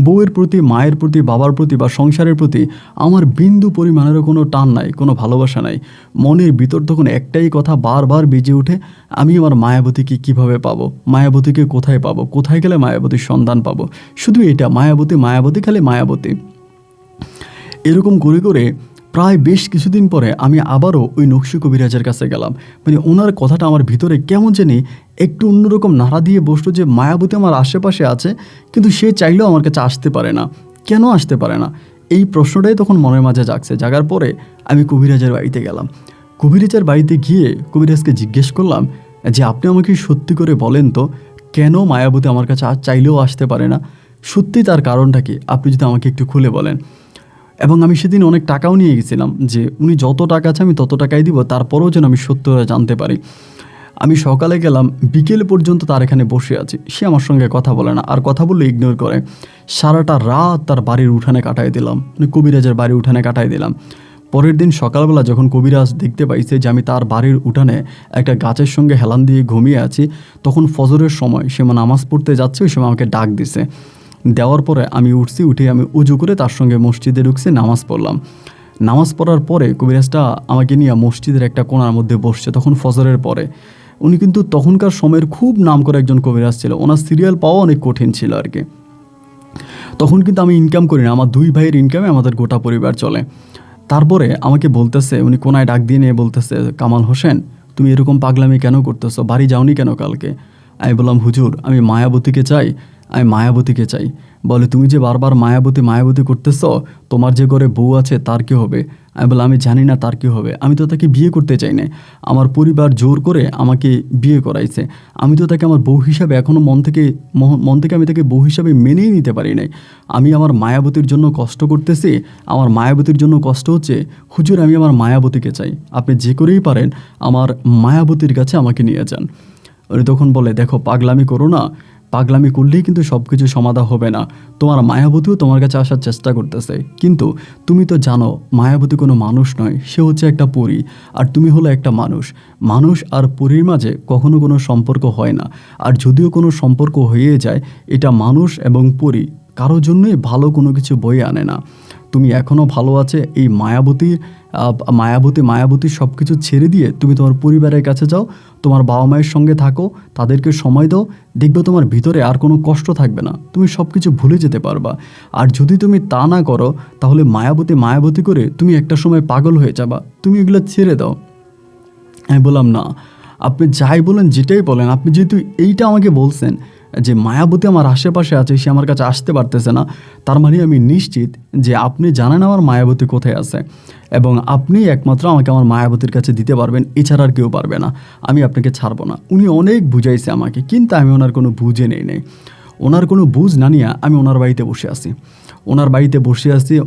বউয়ের প্রতি, মায়ের প্রতি, বাবার প্রতি বা সংসারের প্রতি আমার বিন্দু পরিমাণেরও কোনো টান নাই, কোনো ভালোবাসা নাই। মনের ভিতর তখন একটাই কথা বারবার বেজে ওঠে, আমি আমার মায়াবতীকে কিভাবে পাবো, মায়াবতীকে কোথায় পাবো, কোথায় গেলে মায়াবতীর সন্ধান পাবো। শুধু এটা, মায়াবতী মায়াবতী, খালি মায়াবতী। এরকম করে করে প্রায় বেশ কিছুদিন পরে আমি আবারও ওই নকশি কবিরাজের কাছে গেলাম। মানে ওনার কথাটা আমার ভিতরে কেমন জানি একটু অন্যরকম নাড়া দিয়ে বসলো, যে মায়াবতী আমার আশেপাশে আছে, কিন্তু সে চাইলেও আমার কাছে আসতে পারে না। কেন আসতে পারে না, এই প্রশ্নটাই তখন মনের মাঝে জাগছে। জাগার পরে আমি কবিরাজের বাড়িতে গেলাম। কবিরাজের বাড়িতে গিয়ে কবিরাজকে জিজ্ঞেস করলাম যে আপনি আমাকে সত্যি করে বলেন তো, কেন মায়াবতী আমার কাছে চাইলেও আসতে পারে না? সত্যি তার কারণটা কি, আপনি যদি আমাকে একটু খুলে বলেন। এবং আমি সেদিন অনেক টাকাও নিয়ে গেছিলাম, যে উনি যত টাকা আছে আমি তত টাকাই দিব, তারপরেও যেন আমি সত্যটা জানতে পারি। আমি সকালে গেলাম, বিকেল পর্যন্ত তার এখানে বসে আছি, সে আমার সঙ্গে কথা বলে না, আর কথা বললে ইগনোর করে। সারাটা রাত তার বাড়ির উঠানে কাটাই দিলাম, মানে কবিরাজের বাড়ির উঠানে কাটাই দিলাম। পরের দিন সকালবেলা যখন কবিরাজ দেখতে পাইছে যে আমি তার বাড়ির উঠানে একটা গাছের সঙ্গে হেলান দিয়ে ঘুমিয়ে আছি, তখন ফজরের সময় সে নামাজ পড়তে যাচ্ছে, ওই সময় আমাকে ডাক দিছে। দেওয়ার পরে আমি উঠছি, উঠে আমি উজু করে তার সঙ্গে মসজিদে ঢুকছি, নামাজ পড়লাম। নামাজ পড়ার পরে কবিরাজটা আমাকে নিয়ে মসজিদের একটা কোণার মধ্যে বসছে, তখন ফজরের পরে। উনি কিন্তু তখনকার সময়ের খুব নাম করে একজন কবিরাজ ছিল, ওনার সিরিয়াল পাওয়া অনেক কঠিন ছিল আর কি। তখন কিন্তু আমি ইনকাম করি না, আমার দুই ভাইয়ের ইনকামে আমাদের গোটা পরিবার চলে। তারপরে আমাকে বলতেছে, উনি কোনায় ডাক দিয়ে নিয়ে বলতেছে, কামাল হোসেন তুমি এরকম পাগলামি কেন করতেছো, বাড়ি যাওনি কেন কালকে? আমি বললাম হুজুর, আমি মায়াবতীকে চাই, আমি মায়াবতীকে চাই। বলে তুমি যে বারবার মায়াবতী মায়াবতী করতেছ, তোমার যে ঘরে বউ আছে তার কি হবে? আমি বললাম আমি জানি না তার কি হবে, আমি তো তাকে বিয়ে করতে চাই না, আমার পরিবার জোর করে আমাকে বিয়ে করাইছে, আমি তো তাকে আমার বউ হিসাবে এখনও মন থেকে আমি তাকে বউ হিসাবে মেনেই নিতে পারি নাই। আমি আমার মায়াবতীর জন্য কষ্ট করতেছি, আমার মায়াবতীর জন্য কষ্ট হচ্ছে। হুজুর আমি আমার মায়াবতীকে চাই, আপনি যে করেই পারেন আমার মায়াবতীর কাছে আমাকে নিয়ে যান। উনি তখন বলে দেখো পাগলামি করো না, পাগলামি করলেই কিন্তু সব কিছু সমাধান হবে না। তোমার মায়াবতীও তোমার কাছে আসার চেষ্টা করতেছে, কিন্তু তুমি তো জানো মায়াবতী কোনো মানুষ নয়, সে হচ্ছে একটা পরী, আর তুমি হলো একটা মানুষ। মানুষ আর পরীর মাঝে কখনো কোনো সম্পর্ক হয় না, আর যদিও কোনো সম্পর্ক হয়ে যায়, এটা মানুষ এবং পরী কারোর জন্যই ভালো কোনো কিছু বয়ে আনে না। তুমি এখনও ভালো আছে এই মায়াবতী সব কিছু ছেড়ে দিয়ে তুমি তোমার পরিবারের কাছে যাও, তোমার বাবা মায়ের সঙ্গে থাকো, তাদেরকে সময় দাও, দেখবে তোমার ভিতরে আর কোনো কষ্ট থাকবে না, তুমি সব কিছু ভুলে যেতে পারবা। আর যদি তুমি তা না করো, তাহলে মায়াবতী করে তুমি একটা সময় পাগল হয়ে যাবা, তুমি এগুলো ছেড়ে দাও। আমি বললাম না, আপনি যাই বলেন যেটাই বলেন, আপনি যেহেতু এইটা আমাকে বলছেন যে মায়াবতী আমার আশেপাশে আছে, সে আমার কাছে আসতে পারতেছে না, তার মানে আমি নিশ্চিত যে আপনি জানেন আমার মায়াবতী কোথায় আছে এবং আপনি একমাত্র আমাকে আমার মায়াবতীর কাছে দিতে পারবেন, এছাড়া আর কেউ পারবে না, আমি আপনাকে ছাড়বো না। উনি অনেক বুঝাইছে আমাকে, কিন্তু আমি ওনার কোনো বুঝে নেই। ওনার কোনো বুঝ না নিয়ে আমি ওনার বাড়িতে বসে আছি।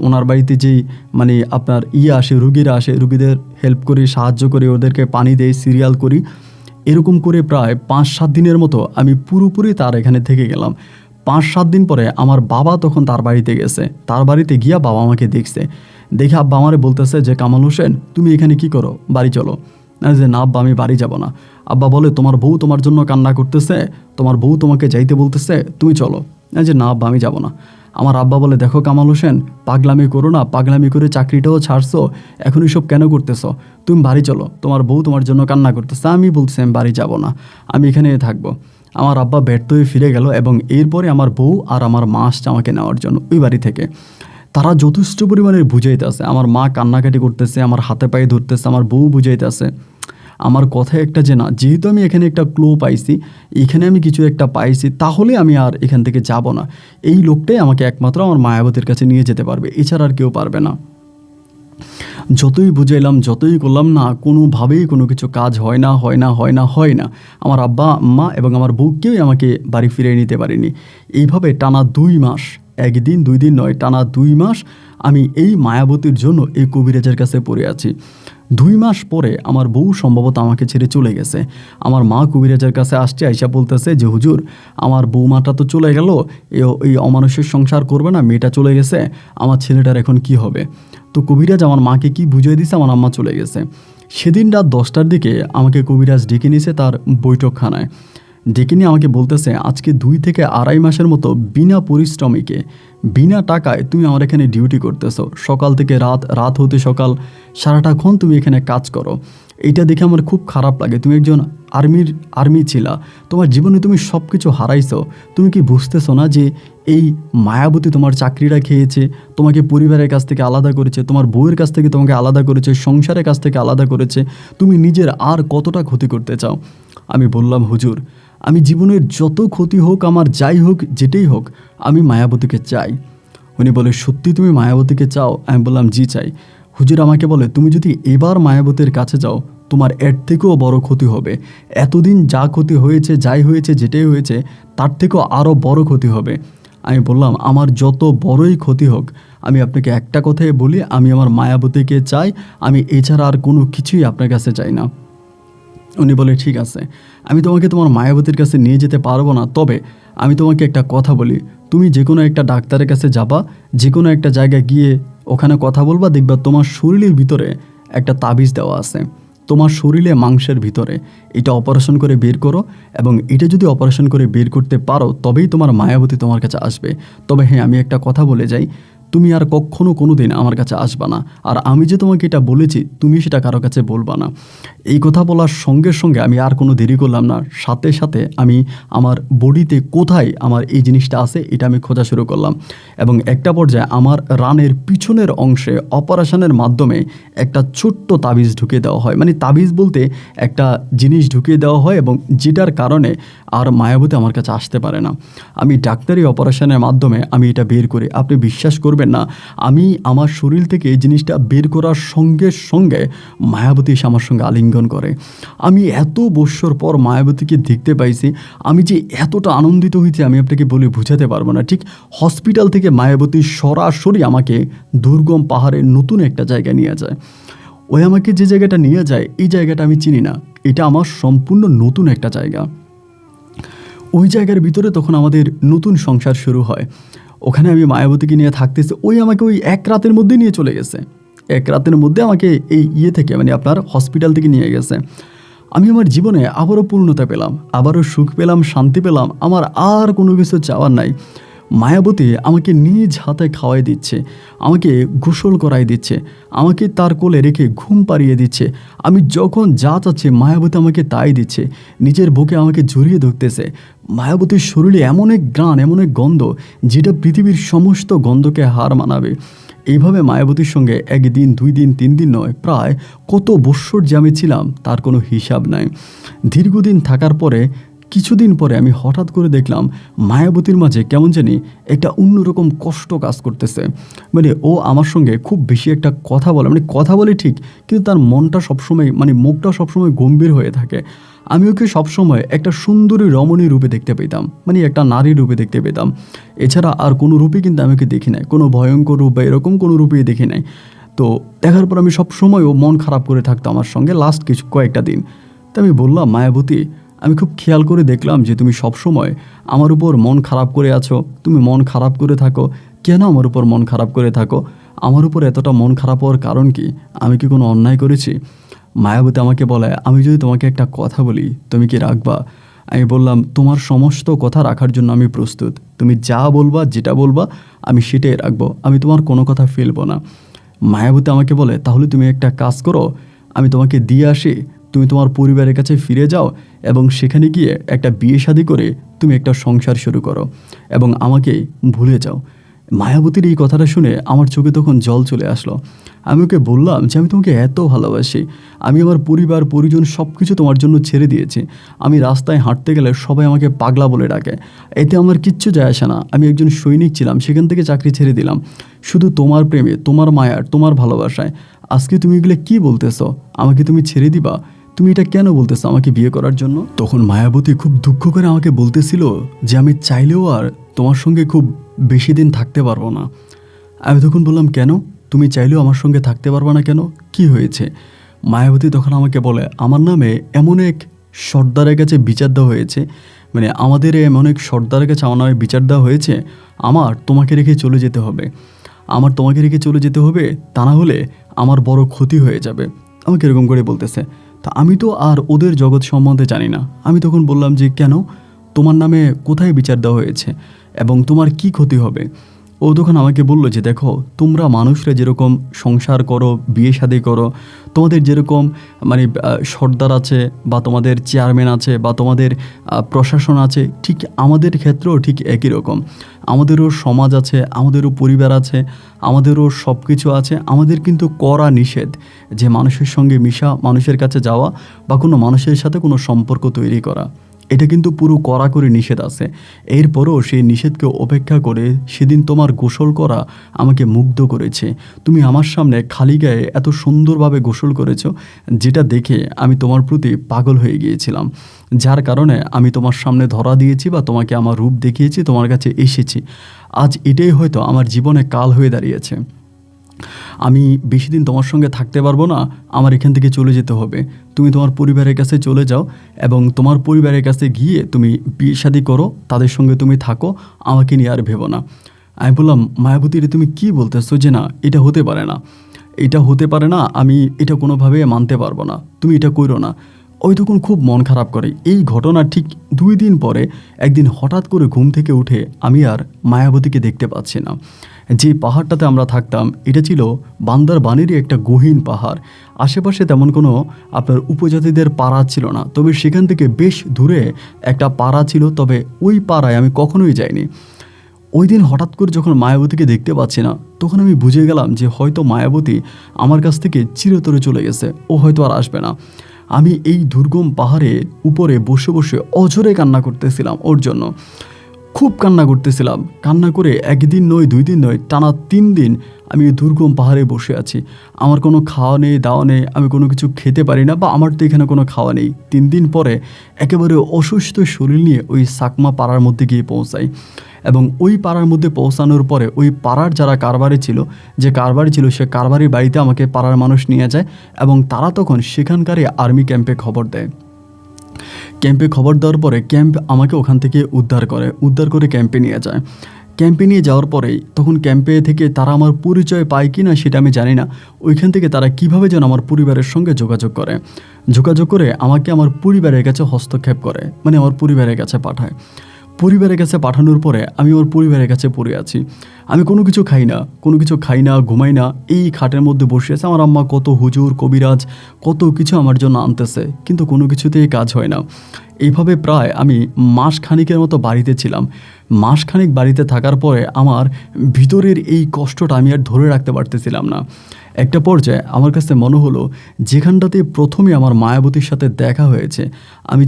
ওনার বাড়িতে যেই মানে আপনার আসে, রুগীরা আসে, রুগীদের হেল্প করি, সাহায্য করি, ওদেরকে পানি দেই, সিরিয়াল করি। এরকম করে প্রায় 5-7 দিনের মতো আমি পুরোপুরি তার এখানে থেকে গেলাম। 5-7 দিন পরে আমার বাবা তখন তার বাড়িতে গেছে। তার বাড়িতে গিয়া বাবা আমাকে দেখে আব্বা আমারে বলতেছে যে কামাল হোসেন, তুমি এখানে কি করো, বাড়ি চলো। যে না আব্বা, আমি বাড়ি যাব না। আব্বা বলে, তোমার বউ তোমার জন্য কান্না করতেছে, তোমার বউ তোমাকে যাইতে বলতেছে, তুমি চলো। যে না আব্বা, আমি যাব না। আমার আব্বা বলে, দেখো কামাল হোসেন, পাগলামি করো না, পাগলামি করে চাকরিটাও ছাড়ছো, এখন এসব কেন করতেছো, তুমি বাড়ি চলো, তোমার বউ তোমার জন্য কান্না করতেছে। আমি বলছি আমি বাড়ি যাব না, আমি এখানে থাকবো। আমার আব্বা ব্যর্থ হয়ে ফিরে গেল এবং এরপরে আমার বউ আর আমার মা আসছে আমাকে নেওয়ার জন্য ওই বাড়ি থেকে। তারা যথেষ্ট পরিমাণে বুঝাইতেছে, আমার মা কান্নাকাটি করতেছে, আমার হাতে পায়ে ধরতেছে, আমার বউ বুঝাইতেছে। আমার কথায় একটা যে না, যেহেতু আমি এখানে একটা ক্লো পাইছি, এখানে আমি কিছু একটা পাইছি, তাহলে আমি আর এখান থেকে যাব না। এই লোকটাই আমাকে একমাত্র আমার মায়াবতীর কাছে নিয়ে যেতে পারবে, এছাড়া আর কেউ পারবে না। যতই বুঝাইলাম, যতই করলাম না, কোনোভাবেই কোনো কিছু কাজ হয় না। আমার আব্বা আম্মা এবং আমার বউ কেউই আমাকে বাড়ি ফিরিয়ে নিতে পারেনি। এইভাবে টানা 2 মাস, 1 দিন 2 দিন নয়, টানা 2 মাস আমি এই মায়াবতীর জন্য এই কবিরাজের কাছে পড়ে আছি। 2 মাস পরে আমার বউ সম্ভবত আমাকে ছেড়ে চলে গেছে। আমার মা কবিরাজের কাছে আসছে, আইসা বলতেছে যে হুজুর, আমার বৌমাটা তো চলে গেল, এই অমানুষের সংসার করবে না, মেয়েটা চলে গেছে, আমার ছেলেটার এখন কি হবে। তো কবিরাজ আমার মাকে কি বুঝিয়ে দিছে, আমার আম্মা চলে গেছে। সেদিন রাত 10টার দিকে আমাকে কবিরাজ ডেকে নিয়েছে তার বৈঠকখানায়। ডেকে নিয়ে আমাকে বলতেছে, আজকে 2 থেকে 2.5 মাসের মতো বিনা পরিশ্রমিকে, বিনা টাকায় তুমি আমার এখানে ডিউটি করতেছো। সকাল থেকে রাত হতে সকাল, সারাটাক্ষণ তুমি এখানে কাজ করো। এইটা দেখে আমার খুব খারাপ লাগে। তুমি একজন আর্মি ছিলা, তোমার জীবনে তুমি সব কিছু হারাইছো। তুমি কি বুঝতেছো না যে এই মায়াবতী তোমার চাকরিটা খেয়েছে, তোমাকে পরিবারের কাছ থেকে আলাদা করেছে, তোমার বউয়ের কাছ থেকে তোমাকে আলাদা করেছে, সংসারের কাছ থেকে আলাদা করেছে, তুমি নিজের আর কতটা ক্ষতি করতে চাও। আমি বললাম, হুজুর, আমি জীবনের যত ক্ষতি হোক, আমার যাই হোক, যেটাই হোক, আমি মায়াবতীকে চাই। উনি বলে, সত্যি তুমি মায়াবতীকে চাও? আমি বললাম, জি চাই। হুজুর আমাকে বলে, তুমি যদি এবার মায়াবতীর কাছে যাও, তোমার এর থেকেও বড় ক্ষতি হবে। এতদিন যা ক্ষতি হয়েছে, যাই হয়েছে, যেটাই হয়েছে, তার থেকেও আরও বড় ক্ষতি হবে। আমি বললাম, আমার যত বড়ই ক্ষতি হোক, আমি আপনাকে একটা কথাই বলি, আমি আমার মায়াবতীকে চাই, আমি এছাড়া আর কোনো কিছুই আপনার কাছে চাই না। উনি বলে, ঠিক আছে, আমি তোমাকে তোমার মায়াবতীর কাছে নিয়ে যেতে পারবো না, তবে আমি তোমাকে একটা কথা বলি, তুমি যে কোনো একটা ডাক্তারের কাছে যাবা, যে কোনো একটা জায়গায় গিয়ে ওখানে কথা বলবা, দেখবা তোমার শরীরের ভিতরে একটা তাবিজ দেওয়া আছে, তোমার শরীরে মাংসের ভিতরে। এটা অপারেশন করে বের করো, এবং এটা যদি অপারেশন করে বের করতে পারো, তবেই তোমার মায়াবতী তোমার কাছে আসবে। তবে হ্যাঁ, আমি একটা কথা বলে যাই, তুমি আর কখনো কোনো দিন আমার কাছে আসবা না, আর আমি যে তোমাকে এটা বলেছি, তুমি সেটা কারো কাছে বলবা না। এই কথা বলার সঙ্গে সঙ্গে আমি আর কোনো দেরি করলাম না, সাথে সাথে আমি আমার বডিতে কোথায় আমার এই জিনিসটা আছে এটা আমি খোঁজা শুরু করলাম। এবং একটা পর্যায়ে আমার রানের পিছনের অংশে অপারেশনের মাধ্যমে একটা ছোট্ট তাবিজ ঢুকিয়ে দেওয়া হয়। মানে তাবিজ বলতে একটা জিনিস ঢুকিয়ে দেওয়া হয়, এবং যেটার কারণে আর মায়াবতী আমার কাছে আসতে পারে না। আমি ডাক্তারি অপারেশনের মাধ্যমে আমি এটা বের করি। আপনি বিশ্বাস করবেন না, আমি আমার শরীর থেকে এই জিনিসটা বের করার সঙ্গে সঙ্গে মায়াবতী এসে আমার সঙ্গে আলিঙ্গন করে। আমি এত বৎসর পর মায়াবতীকে দেখতে পাইছি, আমি যে এতটা আনন্দিত হয়েছি আমি আপনাকে বলে বোঝাতে পারবো না। ঠিক হসপিটাল থেকে মায়াবতী সরাসরি আমাকে দুর্গম পাহাড়ের নতুন একটা জায়গায় নিয়ে যায়। ওই আমাকে যে জায়গাটা নিয়ে যায়, এই জায়গাটা আমি চিনি না, এটা আমার সম্পূর্ণ নতুন একটা জায়গা। ওই জায়গার ভিতরে তখন আমাদের নতুন সংসার শুরু হয়। ওখানে আমি মায়াবতীকে নিয়ে থাকতেছি, আমাকে ওই 1 রাতের মধ্যে নিয়ে চলে গেছে। 1 রাতের মধ্যে আমাকে এই থেকে মানে আপনার হসপিটাল থেকে নিয়ে গেছে। আমি আমার জীবনে আবারও পূর্ণতা পেলাম, আবারও সুখ পেলাম, শান্তি পেলাম। আমার আর কোনো কিছু চাওয়ার নাই। মায়াবতী আমাকে নিজ হাতে খাওয়াই দিচ্ছে, আমাকে গোসল করাই দিচ্ছে, আমাকে তার কোলে রেখে ঘুম পাড়িয়ে দিচ্ছে। আমি যখন যা চাচ্ছি মায়াবতী আমাকে তাই দিচ্ছে, নিজের বুকে আমাকে জড়িয়ে ধরতেছে। মায়াবতীর শরীরে এমন এক ঘ্রাণ, এমন এক গন্ধ, যেটা পৃথিবীর সমস্ত গন্ধকে হার মানাবে। এইভাবে মায়াবতীর সঙ্গে 1 দিন 2 দিন 3 দিন নয়, প্রায় কত বৎসর যে আমি ছিলাম তার কোনো হিসাব নাই। দীর্ঘদিন থাকার পরে কিছুদিন পরে আমি হঠাৎ করে দেখলাম মায়াবতীর মাঝে কেমন জানি একটা অন্যরকম কষ্ট কাজ করতেছে। মানে ও আমার সঙ্গে খুব বেশি একটা কথা বলে, মানে কথা বলে ঠিক, কিন্তু তার মনটা সবসময়, মানে মুখটা সবসময় গম্ভীর হয়ে থাকে। আমি ওকে সবসময় একটা সুন্দরী রমণী রূপে দেখতে পেতাম, মানে একটা নারী রূপে দেখতে পেতাম। এছাড়া আর কোনো রূপে কিন্তু আমি ওকে দেখি নাই, কোনো ভয়ঙ্কর রূপ বা এরকম কোনো রূপেই দেখি নাই। তো দেখার পর আমি সবসময় ও মন খারাপ করে থাকতো আমার সঙ্গে লাস্ট কয়েকটা দিন। তো আমি বললাম, মায়াবতী, আমি খুব খেয়াল করে দেখলাম যে তুমি সবসময় আমার উপর মন খারাপ করে আছো। তুমি মন খারাপ করে থাকো কেন? আমার উপর মন খারাপ করে থাকো। আমার উপর এতটা মন খারাপ হওয়ার কারণ কি? আমি কি কোনো অন্যায় করেছি? মায়াবতী আমাকে বলে, আমি যদি তোমাকে একটা কথা বলি তুমি কি রাখবা? আমি বললাম, তোমার সমস্ত কথা রাখার জন্য আমি প্রস্তুত। তুমি যা বলবা, যেটা বলবা, আমি সেটাই রাখবো। আমি তোমার কোনো কথা ফেলবো না। মায়াবতী আমাকে বলে, তাহলে তুমি একটা কাজ করো, আমি তোমাকে দিয়ে আসি, তুমি তোমার পরিবারের কাছে ফিরে যাও এবং সেখানে গিয়ে একটা বিয়ে শাদী করে তুমি একটা সংসার শুরু করো এবং আমাকে ভুলে যাও। মায়াবতীর এই কথাটা শুনে আমার চোখে তখন জল চলে আসলো। আমি ওকে বললাম যে আমি তোমাকে এত ভালোবাসি, আমি আমার পরিবার পরিজন সব কিছু তোমার জন্য ছেড়ে দিয়েছি। আমি রাস্তায় হাঁটতে গেলে সবাই আমাকে পাগলা বলে ডাকে, এতে আমার কিচ্ছু যায় আসে না। আমি একজন সৈনিক ছিলাম, সেখান থেকে চাকরি ছেড়ে দিলাম শুধু তোমার প্রেমে, তোমার মায়ার, তোমার ভালোবাসায়। আজকে তুমি এগুলো কী বলতেছো? আমাকে তুমি ছেড়ে দিবা? তুমি এটা কেন বলতেছো আমাকে বিয়ে করার জন্য? তখন মায়াবতী খুব দুঃখ করে আমাকে বলতেছিল যে আমি চাইলেও আর তোমার সঙ্গে খুব বেশি দিন থাকতে পারবো না। আমি তখন বললাম, কেন? তুমি চাইলেও আমার সঙ্গে থাকতে পারবে না কেন? কি হয়েছে? মায়াবতী তখন আমাকে বলে, আমার নামে এমন এক সর্দারের কাছে বিচার দেওয়া হয়েছে, মানে আমাদের এমন এক সর্দারের কাছে আমার নামে বিচার দেওয়া হয়েছে, আমার তোমাকে রেখে চলে যেতে হবে। আমার তোমাকে রেখে চলে যেতে হবে, তা না হলে আমার বড় ক্ষতি হয়ে যাবে। আমাকে এরকম করে বলতেছে। তা আমি তো আর ওদের জগৎ সম্বন্ধে জানি না। আমি তখন বললাম যে, কেন? তোমার নামে কোথায় বিচার দেওয়া হয়েছে এবং তোমার কি ক্ষতি হবে? ও তখন আমাকে বলল যে, দেখো, তোমরা মানুষরা যেরকম সংসার করো, বিয়ে শাদী করো, তোমাদের যেরকম মানে সর্দার আছে বা তোমাদের চেয়ারম্যান আছে বা তোমাদের প্রশাসন আছে, ঠিক আমাদের ক্ষেত্রেও ঠিক একই রকম। আমাদেরও সমাজ আছে, আমাদেরও পরিবার আছে, আমাদেরও সব কিছু আছে। আমাদের কিন্তু করা নিষেধ যে মানুষের সঙ্গে মিশা, মানুষের কাছে যাওয়া বা কোনো মানুষের সাথে কোনো সম্পর্ক তৈরি করা, এটা কিন্তু পুরো কড়াকড়ি নিষেধ আছে। এরপরও সেই নিষেধকে উপেক্ষা করে সেদিন তোমার গোসল করা আমাকে মুগ্ধ করেছে। তুমি আমার সামনে খালি গায়ে এত সুন্দরভাবে গোসল করেছো, যেটা দেখে আমি তোমার প্রতি পাগল হয়ে গিয়েছিলাম, যার কারণে আমি তোমার সামনে ধরা দিয়েছি বা তোমাকে আমার রূপ দেখিয়েছি, তোমার কাছে এসেছি। আজ এটাই হয়তো আমার জীবনে কাল হয়ে দাঁড়িয়েছে। আমি বেশি দিন তোমার সঙ্গে থাকতে পারবো না, আমার এখান থেকে চলে যেতে হবে। তুমি তোমার পরিবারের কাছে চলে যাও এবং তোমার পরিবারের কাছে গিয়ে তুমি বিয়ে শাদী করো, তাদের সঙ্গে তুমি থাকো, আমাকে নিয়ে আর ভেবো না। আমি বললাম, মায়াবতী, তুমি কী বলতেছো যে না, এটা হতে পারে না, এটা হতে পারে না, আমি এটা কোনোভাবে মানতে পারবো না, তুমি এটা করো না। ওই তখন খুব মন খারাপ করে। এই ঘটনা ঠিক 2 দিন পরে একদিন হঠাৎ করে ঘুম থেকে উঠে আমি আর মায়াবতীকে দেখতে পাচ্ছি না। যে পাহাড়টাতে আমরা থাকতাম, এটা ছিল বান্দরবানেরই একটা গহীন পাহাড়। আশেপাশে তেমন কোনো আপনার উপজাতিদের পাড়া ছিল না, তবে সেখান থেকে বেশ দূরে একটা পাড়া ছিল, তবে ওই পাড়ায় আমি কখনোই যাইনি। ওই দিন হঠাৎ করে যখন মায়াবতীকে দেখতে পাচ্ছি না, তখন আমি বুঝে গেলাম যে হয়তো মায়াবতী আমার কাছ থেকে চিরতরে চলে গেছে, ও হয়তো আর আসবে না। আমি এই দুর্গম পাহাড়ের উপরে বসে বসে অঝরে কান্না করতেছিলাম ওর জন্য, খুব কান্না করতেছিলাম। কান্না করে 1 দিন নয়, 2 দিন নয়, টানা 3 দিন আমি এই দুর্গম পাহাড়ে বসে আছি। আমার কোনো খাওয়া নেই, দাওয়া নেই, আমি কোনো কিছু খেতে পারি না, বা আমার তো এখানে কোনো খাওয়া নেই। 3 দিন পরে একেবারে অসুস্থ শরীর নিয়ে ওই সাকমা পাড়ার মধ্যে গিয়ে পৌঁছাই এবং ওই পাড়ার মধ্যে পৌঁছানোর পরে ওই পাড়ার যারা কারবারি ছিল, যে কারবারি ছিল, সে কারবারির বাড়িতে আমাকে পাড়ার মানুষ নিয়ে যায় এবং তারা তখন সেখানকারই আর্মি ক্যাম্পে খবর দেয়। ক্যাম্পে খবর দেওয়ার পরে ক্যাম্প আমাকে ওখান থেকে উদ্ধার করে ক্যাম্পে নিয়ে যায়। ক্যাম্পে নিয়ে যাওয়ার পরেই তখন ক্যাম্পে থেকে তারা আমার পরিচয় পায় কি না সেটা আমি জানি না। ওইখান থেকে তারা কিভাবে যেন আমার পরিবারের সঙ্গে যোগাযোগ করে আমাকে আমার পরিবারের কাছে হস্তক্ষেপ করে, মানে আমার পরিবারের কাছে পাঠায়। পরিবারের কাছে পাঠানোর পরে আমি ওর পরিবারের কাছে পড়ে আছি। আমি কোনো কিছু খাই না, ঘুমাই না, এই খাটের মধ্যে বসে আছে। আমার আম্মা কত হুজুর কবিরাজ কত কিছু আমার জন্য আনতেছে, কিন্তু কোনো কিছুতেই কাজ হয় না। এইভাবে প্রায় আমি মাসখানিকের মতো বাড়িতে ছিলাম। মাসখানিক বাড়িতে থাকার পরে আমার ভিতরের এই কষ্টটা আমি আর ধরে রাখতে পারতেছিলাম না। একটা পর্যায়ে আমার কাছে মনে হলো যেখানটাতে প্রথমে আমার মায়াবতীর সাথে দেখা হয়েছে, আমি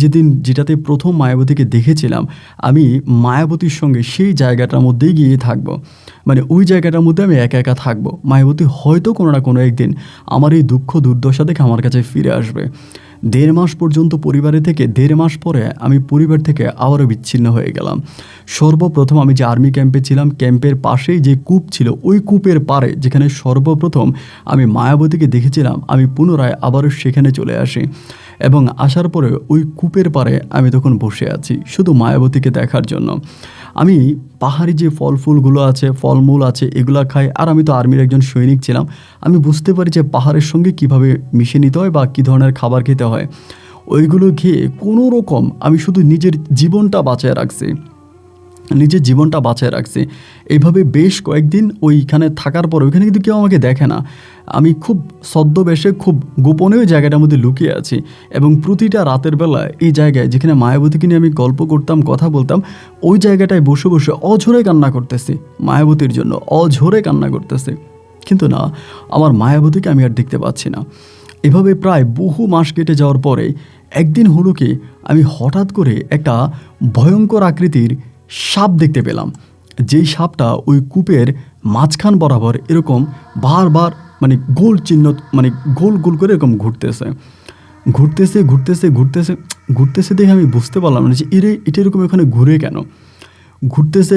যেটাতে প্রথম মায়াবতীকে দেখেছিলাম, আমি মায়াবতীর সঙ্গে সেই জায়গাটার মধ্যেই গিয়ে থাকবো। মানে ওই জায়গাটার মধ্যে আমি একা একা থাকবো। মায়াবতী হয়তো কোনো না কোনো একদিন আমার এই দুঃখ দুর্দশা দেখে আমার কাছে ফিরে আসবে। 1.5 মাস পর্যন্ত পরিবারে থেকে 1.5 মাস পরে আমি পরিবার থেকে আবারও বিচ্ছিন্ন হয়ে গেলাম। সর্বপ্রথম আমি যে আর্মি ক্যাম্পে ছিলাম, ক্যাম্পের পাশেই যে কূপ ছিল, ওই কূপের পাড়ে যেখানে সর্বপ্রথম আমি মায়াবতীকে দেখেছিলাম, আমি পুনরায় আবারও সেখানে চলে আসি এবং আসার পরে ওই কূপের পাড়ে আমি তখন বসে আছি শুধু মায়াবতীকে দেখার জন্য। আমি পাহাড়ি যে ফল ফুলগুলো আছে, ফলমূল আছে, এগুলা খাই। আর আমি তো আর্মির একজন সৈনিক ছিলাম, আমি বুঝতে পারি যে পাহাড়ের সঙ্গে কিভাবে মিশে নিতে হয় বা কী ধরনের খাবার খেতে হয়। ওইগুলো খেয়ে কোনো রকম আমি শুধু নিজের জীবনটা বাঁচায় রাখছি। এইভাবে বেশ কয়েকদিন ওইখানে থাকার পর ওইখানে কিন্তু কেউ আমাকে দেখে না। আমি খুব ছদ্মবেশে খুব গোপনে ওই জায়গাটার মধ্যে লুকিয়ে আছি এবং প্রতিটা রাতের বেলা এই জায়গায় যেখানে মায়াবতীকে নিয়ে আমি গল্প করতাম, কথা বলতাম, ওই জায়গাটায় বসে বসে অঝরে কান্না করতেছি, মায়াবতীর জন্য অঝরে কান্না করতেছি। কিন্তু না, আমার মায়াবতীকে আমি আর দেখতে পাচ্ছি না। এভাবে প্রায় বহু মাস কেটে যাওয়ার পরে একদিন হলো কি, আমি হঠাৎ করে একটা ভয়ঙ্কর আকৃতির সাপ দেখতে পেলাম। যেই সাপটা ওই কূপের মাঝখান বরাবর এরকম বারবার মানে গোল চিহ্ন, মানে গোল গোল করে এরকম ঘুরতেছে দেখে আমি বুঝতে পারলাম না যে এটা এরকম এখানে ঘুরে কেন। ঘুরতেছে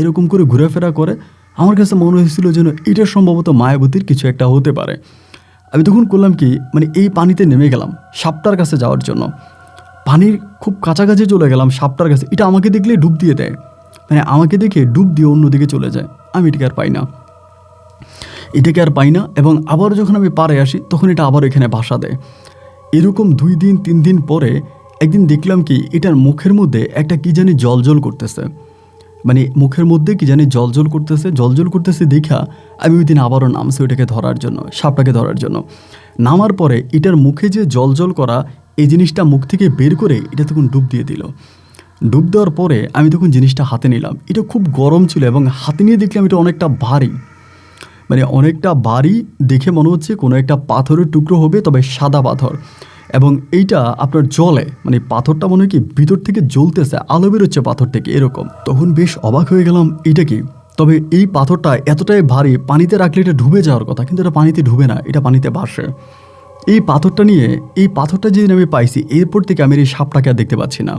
এরকম করে ঘুরেফেরা করে। আমার কাছে মনে হয়েছিল যেন এটা সম্ভবত মায়াবতীর কিছু একটা হতে পারে। আমি তখন করলাম কি, মানে এই পানিতে নেমে গেলাম সাপটার কাছে যাওয়ার জন্য। পানির খুব কাছাকাছি চলে গেলাম সাপটার কাছে। এটা আমাকে দেখলে ডুব দিয়ে দেয়, মানে আমাকে দেখে ডুব দিয়ে অন্যদিকে চলে যায়। আমি এটাকে আর পাই না এবং আবার যখন আমি পাড়ে আসি তখন এটা আবার এখানে বাসা দেয়। এরকম 2 দিন 3 দিন পরে একদিন দেখলাম কি, এটার মুখের মধ্যে একটা কি জানি জলজল করতেছে, মানে মুখের মধ্যে কি জানি জলজল করতেছে দেখা আমি ওই দিন আবারও নামছি ওইটাকে ধরার জন্য, সাপটাকে ধরার জন্য। নামার পরে এটার মুখে যে জলজল করা এই জিনিসটা মুখ থেকে বের করে এটা তখন ডুব দিয়ে দিল। ডুব দেওয়ার পরে আমি তখন জিনিসটা হাতে নিলাম। এটা খুব গরম ছিল এবং হাতে নিয়ে দেখলাম এটা অনেকটা ভারী, দেখে মনে হচ্ছে কোনো একটা পাথরের টুকরো হবে, তবে সাদা পাথর। এবং এইটা আপনার জলে, মানে পাথরটা মনে হয় কি ভিতর থেকে জ্বলতেছে, আলো বেরোচ্ছে পাথর থেকে এরকম। তখন বেশ অবাক হয়ে গেলাম এটা কি। তবে এই পাথরটা এতটাই ভারী, পানিতে রাখলে এটা ডুবে যাওয়ার কথা, কিন্তু এটা পানিতে ডুবে না, এটা পানিতে ভাসে। এই পাথরটা যেদিন আমি পাইছি, এরপর থেকে আমি এই সাপটাকে আর দেখতে পাচ্ছি না।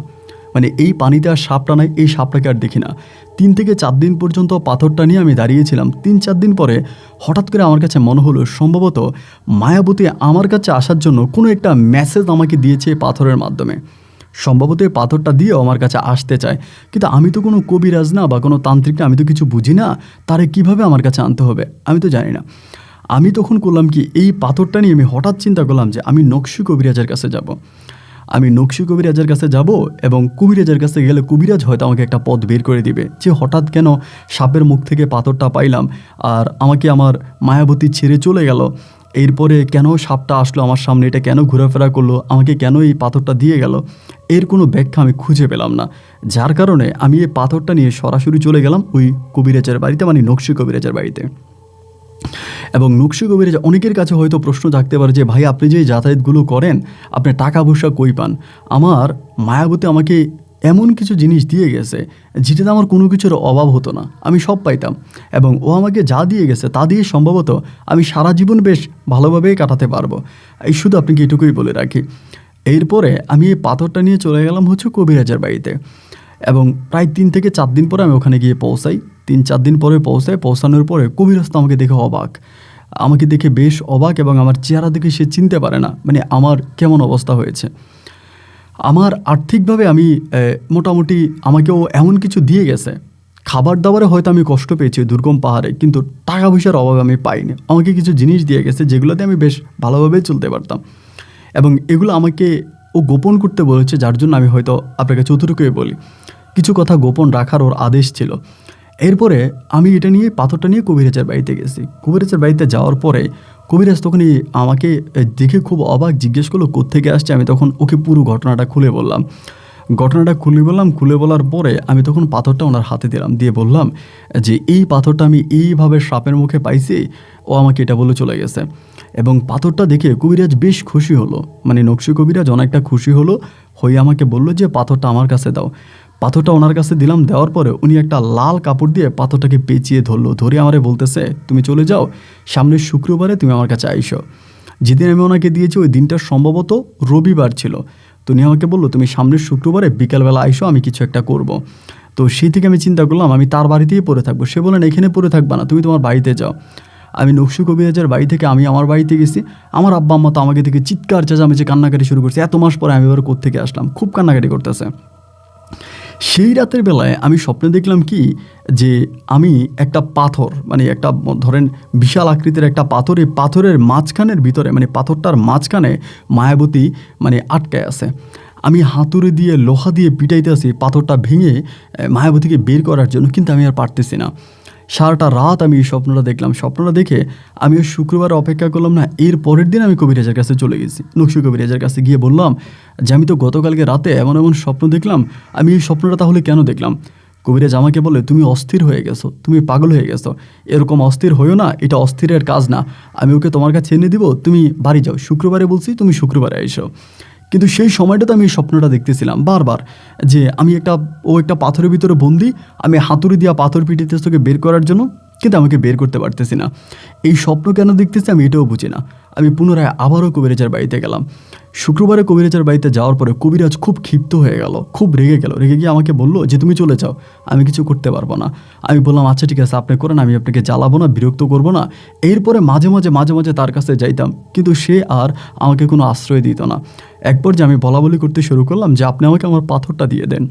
মানে এই পানিতে আর সাপটা নাই, এই সাপটাকে আর দেখি না। 3 থেকে 4 দিন পর্যন্ত পাথরটা নিয়ে আমি দাঁড়িয়েছিলাম। 3-4 দিন পরে হঠাৎ করে আমার কাছে মনে হলো সম্ভবত মায়াবতী আমার কাছে আসার জন্য কোনো একটা মেসেজ আমাকে দিয়েছে পাথরের মাধ্যমে। সম্ভবত এই পাথরটা দিয়েও আমার কাছে আসতে চায়, কিন্তু আমি তো কোনো কবিরাজ না বা কোনো তান্ত্রিক না, আমি তো কিছু বুঝি না, তারে কিভাবে আমার কাছে আনতে হবে আমি তো জানি না। আমি তখন করলাম কি, এই পাথরটা নিয়ে আমি হঠাৎ চিন্তা করলাম যে আমি নকশি কবিরাজের কাছে যাব এবং কবিরাজের কাছে গেলে কবিরাজ হয়তো আমাকে একটা পথ বের করে দিবে যে হঠাৎ কেন সাপের মুখ থেকে পাথরটা পাইলাম আর আমাকে আমার মায়াবতী ছেড়ে চলে গেল, এরপরে কেন সাপটা আসলো আমার সামনে, এটা কেন ঘোরাফেরা করলো, আমাকে কেন এই পাথরটা দিয়ে গেল, এর কোনো ব্যাখ্যা আমি খুঁজে পেলাম না। যার কারণে আমি এই পাথরটা নিয়ে সরাসরি চলে গেলাম ওই কবিরাজের বাড়িতে, মানে নকশি কবিরাজের বাড়িতে। এবং নকশি কবিরাজ অনেকের কাছে হয়তো প্রশ্ন থাকতে পারে যে ভাই আপনি যে যাতায়াতগুলো করেন আপনি টাকা পয়সা কই পান? আমার মায়াবতী আমাকে এমন কিছু জিনিস দিয়ে গেছে যেটাতে আমার কোনো কিছুর অভাব হতো না, আমি সব পাইতাম। এবং ও আমাকে যা দিয়ে গেছে তা দিয়ে সম্ভবত আমি সারা জীবন বেশ ভালোভাবেই কাটাতে পারবো। এই শুধু আপনাকে এটুকুই বলে রাখি। এরপরে আমি এই পাথরটা নিয়ে চলে গেলাম হচ্ছে কবিরাজের বাড়িতে এবং প্রায় 3 থেকে 4 দিন পরে আমি ওখানে গিয়ে পৌঁছাই। 3-4 দিন পরে পৌঁছানোর পরে কবিরাজ আমাকে দেখে বেশ অবাক এবং আমার চেহারা দেখে সে চিনতে পারে না মানে আমার কেমন অবস্থা হয়েছে। আমার আর্থিকভাবে আমি মোটামুটি আমাকেও এমন কিছু দিয়ে গেছে, খাবার দাবারে হয়তো আমি কষ্ট পেয়েছি দুর্গম পাহাড়ে, কিন্তু টাকা পয়সার অভাবে আমি পাইনি। আমাকে কিছু জিনিস দিয়ে গেছে যেগুলোতে আমি বেশ ভালোভাবে চলতে পারতাম এবং এগুলো আমাকে ও গোপন করতে বলেছে, যার জন্য আমি হয়তো আপনাকে চতুর্থকেই বলি কিছু কথা গোপন রাখার ওর আদেশ ছিল। এরপরে আমি এটা নিয়ে পাথরটা নিয়ে কবিরাজের বাড়িতে গেছি। কবিরাজের বাড়িতে যাওয়ার পরে কবিরাজ তখনই আমাকে দেখে খুব অবাক, জিজ্ঞেস করলো কোত্থেকে আসছে। আমি তখন ওকে পুরো ঘটনাটা খুলে বললাম। ঘটনাটা খুলে বলার পরে আমি তখন পাথরটা ওনার হাতে দিলাম, দিয়ে বললাম যে এই পাথরটা আমি এইভাবে সাপের মুখে পাইছি, ও আমাকে এটা বলে চলে গেছে। এবং পাথরটা দেখে কবিরাজ বেশ খুশি হলো, মানে নকশি কবিরাজ অনেকটা খুশি হলো, হয়ে আমাকে বলল যে পাথরটা আমার কাছে দাও। পাথরটা ওনার কাছে দিলাম, দেওয়ার পরে উনি একটা লাল কাপড় দিয়ে পাথরটাকে পেঁচিয়ে ধরলো, ধরে আমারে বলতেছে তুমি চলে যাও, সামনের শুক্রবারে তুমি আমার কাছে আইসো। যেদিন আমি ওনাকে দিয়েছি ওই দিনটা সম্ভবত রবিবার ছিল। তো উনি আমাকে বললো তুমি সামনের শুক্রবারে বিকালবেলা আইসো, আমি কিছু একটা করব। তো সেই থেকে আমি চিন্তা করলাম আমি তার বাড়িতেই পড়ে থাকবো। সে বলেন এখানে পড়ে থাকবা না, তুমি তোমার বাড়িতে যাও। আমি নকশি কবিরাজের বাড়ি থেকে আমি আমার বাড়িতে গেছি। আমার আব্বা আম্মা তো আমাকে থেকে চিৎকার চেঁচামেচি কান্নাকাটি শুরু করছে, এত মাস পরে আমি এবার কোত্থেকে আসলাম, খুব কান্নাকাটি করতেছে। সেই রাতের বেলায় আমি স্বপ্নে দেখলাম কি, যে আমি একটা পাথর, মানে একটা ধরেন বিশাল আকৃতির একটা পাথর, এই পাথরের মাঝখানের ভিতরে, মানে পাথরটার মাঝখানে মায়াবতী মানে আটকায় আছে। আমি হাতুড়ি দিয়ে লোহা দিয়ে পিটাইতে আছি পাথরটা ভেঙে মায়াবতীকে বের করার জন্য, কিন্তু আমি আর পারতেছি না। সারাটা রাত আমি এই স্বপ্নটা দেখলাম। স্বপ্নটা দেখে আমি ওই শুক্রবার অপেক্ষা করলাম না, এর পরের দিন আমি কবিরাজের কাছে চলে গেছি। নকশি কবিরাজের কাছে গিয়ে বললাম যে আমি তো গতকালকে রাতে এমন এমন স্বপ্ন দেখলাম, আমি এই স্বপ্নটা তাহলে কেন দেখলাম? কবিরাজ আমাকে বলে তুমি অস্থির হয়ে গেছো, তুমি পাগল হয়ে গেছো, এরকম অস্থির হইও না, এটা অস্থিরের কাজ না, আমি ওকে তোমার কাছে এনে দিব, তুমি বাড়ি যাও, শুক্রবারে বলছি তুমি শুক্রবারে এসো। কিন্তু সেই সময়টাতে আমি এই স্বপ্নটা দেখতেছিলাম বারবার, যে আমি একটা পাথরের ভিতরে বন্দি, আমি হাতুড়ি দিয়া পাথর পিটিতেছি তোকে বের করার জন্য, কিন্তু আমাকে বের করতে পারতেছি না। এই স্বপ্ন কেন দেখতেছি আমি এটাও বুঝি না। আমি পুনরায় আবারও কবিরাজের বাড়িতে গেলাম। শুক্রবারে কবিরাজের বাড়িতে যাওয়ার পরে কবিরাজ খুব ক্ষিপ্ত হয়ে গেল, খুব রেগে গেল। রেগে গিয়ে আমাকে বললো যে তুমি চলে যাও, আমি কিছু করতে পারবো না। আমি বললাম আচ্ছা ঠিক আছে আপনি করেন, আমি আপনাকে জ্বালাবো না, বিরক্ত করবো না। এরপরে মাঝে মাঝে তার কাছে যাইতাম, কিন্তু সে আর আমাকে কোনো আশ্রয় দিত না। একবার যে আমি বলাবলি করতে শুরু করলাম যে আপনি আমাকে আমার পাথরটা দিয়ে দেন,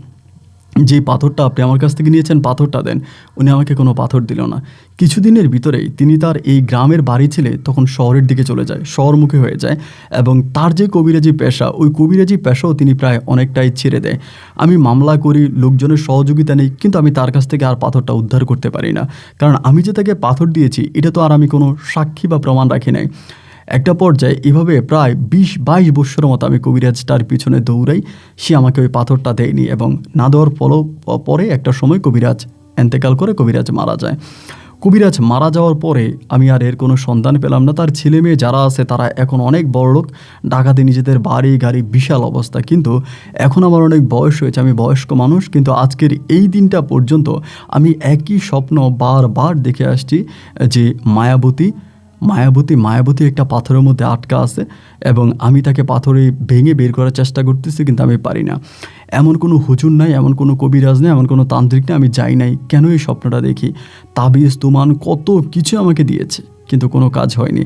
যে পাথরটা আপনি আমার কাছ থেকে নিয়েছেন পাথরটা দেন। উনি আমাকে কোনো পাথর দিল না। কিছুদিনের ভিতরেই তিনি তার এই গ্রামের বাড়ি ছেড়ে তখন শহরের দিকে চলে যায়, শহরমুখী হয়ে যায়, এবং তার যে কবিরাজি পেশা, ওই কবিরাজি পেশাও তিনি প্রায় অনেকটাই ছেড়ে দেয়। আমি মামলা করি, লোকজনের সহযোগিতা নেই, কিন্তু আমি তার কাছ থেকে আর পাথরটা উদ্ধার করতে পারি না, কারণ আমি যে তাকে পাথর দিয়েছি এটা তো আর আমি কোনো সাক্ষী বা প্রমাণ রাখি নাই। একটা পর্যায়ে এভাবে প্রায় 20-22 বৎসরের মতো আমি কবিরাজটার পিছনে দৌড়াই, সে আমাকে ওই পাথরটা দেয়নি, এবং না দেওয়ার পরে একটা সময় কবিরাজ এন্তেকাল করে, কবিরাজ মারা যায়। কবিরাজ মারা যাওয়ার পরে আমি আর এর কোনো সন্ধান পেলাম না। তার ছেলে মেয়ে যারা আছে তারা এখন অনেক বড়লোক, ঢাকাতে নিজেদের বাড়ি গাড়ি, বিশাল অবস্থা। কিন্তু এখন আমার অনেক বয়স হয়েছে, আমি বয়স্ক মানুষ, কিন্তু আজকের এই দিনটা পর্যন্ত আমি একই স্বপ্ন বারবার দেখে আসছি, যে মায়াবতী একটা পাথরের মধ্যে আটকা আছে, এবং আমি তাকে পাথরে ভেঙে বের করার চেষ্টা করতেছি, কিন্তু আমি পারি না। এমন কোনো হুজুর নাই, এমন কোনো কবিরাজ নেই, এমন কোনো তান্ত্রিক নেই, আমি যাই নাই। কেন এই স্বপ্নটা দেখি? তাবিজ তুমান কত কিছু আমাকে দিয়েছে, কিন্তু কোনো কাজ হয়নি।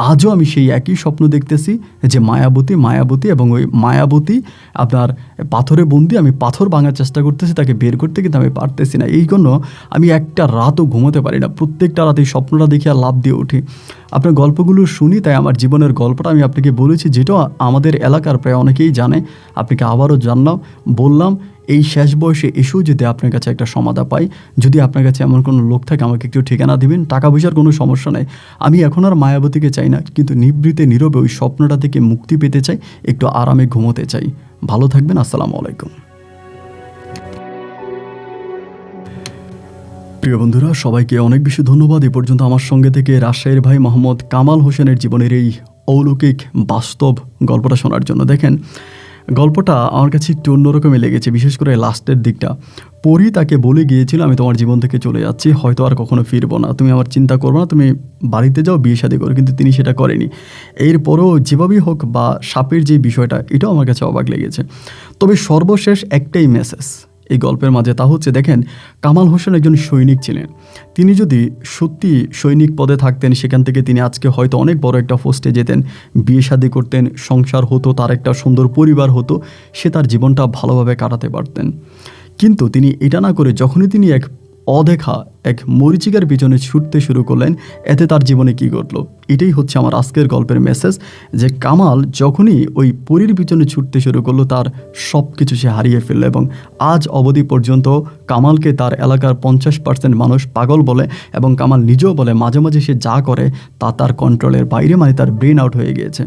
আজও আমি সেই একই স্বপ্ন দেখতেছি, যে মায়াবতী, এবং ওই মায়াবতী আপনার পাথরে বন্দি, আমি পাথর ভাঙার চেষ্টা করতেছি তাকে বের করতে, কিন্তু আমি পারতেছি না। এই জন্য আমি একটা রাতও ঘুমোতে পারি না, প্রত্যেকটা রাতে এই স্বপ্নটা দেখে আর লাফ দিয়ে উঠি। আপনার গল্পগুলো শুনি, তাই আমার জীবনের গল্পটা আমি আপনাকে বলেছি, যেটা আমাদের এলাকার প্রায় অনেকেই জানে। আপনাকে আবারও বললাম এই শেষ বয়সে এসেও যদি আপনার কাছে একটা সমাধা পাই, যদি আপনার কাছে এমন কোনো লোক থাকে আমাকে একটু ঠিকানা দিবেন। টাকা পয়সার কোনো সমস্যা নেই, আমি এখন আর মায়াবতীকে চাই না, কিন্তু নিভৃতে নীরবে ওই স্বপ্নটা থেকে মুক্তি পেতে চাই, একটু আরামে ঘুমোতে চাই। ভালো থাকবেন, আসসালামু আলাইকুম। প্রিয় বন্ধুরা, সবাইকে অনেক বেশি ধন্যবাদ এ পর্যন্ত আমার সঙ্গে থেকে রাজশাহীর ভাই মোহাম্মদ কামাল হোসেনের জীবনের এই অলৌকিক বাস্তব গল্পটা শোনার জন্য। দেখেন, গল্পটা আমার কাছে একটু অন্যরকমই লেগেছে, বিশেষ করে লাস্টের দিকটা। পরি তাকে বলে গিয়েছিল আমি তোমার জীবন থেকে চলে যাচ্ছি, হয়তো আর কখনো ফিরবো না, তুমি আমার চিন্তা করবে না, তুমি বাড়িতে যাও, বিয়ে শাদী করো। কিন্তু তিনি সেটা করেনি। এরপরও যেভাবেই হোক, বা সাপের যে বিষয়টা, এটাও আমার কাছে অবাক লেগেছে। তবে সর্বশেষ একটাই মেসেজ এই গল্পের মাঝে, তা হচ্ছে দেখেন, কামাল হোসেন একজন সৈনিক ছিলেন। তিনি যদি সত্যি সৈনিক পদে থাকতেন, সেখান থেকে তিনি আজকে হয়তো অনেক বড় একটা পোস্টে যেতেন, বিয়ে শাদী করতেন, সংসার হতো, তার একটা সুন্দর পরিবার হতো, সে তার জীবনটা ভালোভাবে কাটাতে পারতেন। কিন্তু তিনি এটা না করে, যখনই তিনি এক অদেখা এক মরীচিকার পিছনে ছুটতে শুরু করলেন। এতে তার জীবনে কী ঘটলো, এটাই হচ্ছে আমার আজকের গল্পের মেসেজ, যে কামাল যখনই ওই পরীর পিছনে ছুটতে শুরু করলো তার সব কিছু সে হারিয়ে ফেললো এবং আজ অবধি পর্যন্ত কামালকে তার এলাকার 50% মানুষ পাগল বলে এবং কামাল নিজেও বলে মাঝে মাঝে সে যা করে তা তার কন্ট্রোলের বাইরে, মানে তার ব্রেন আউট হয়ে গিয়েছে।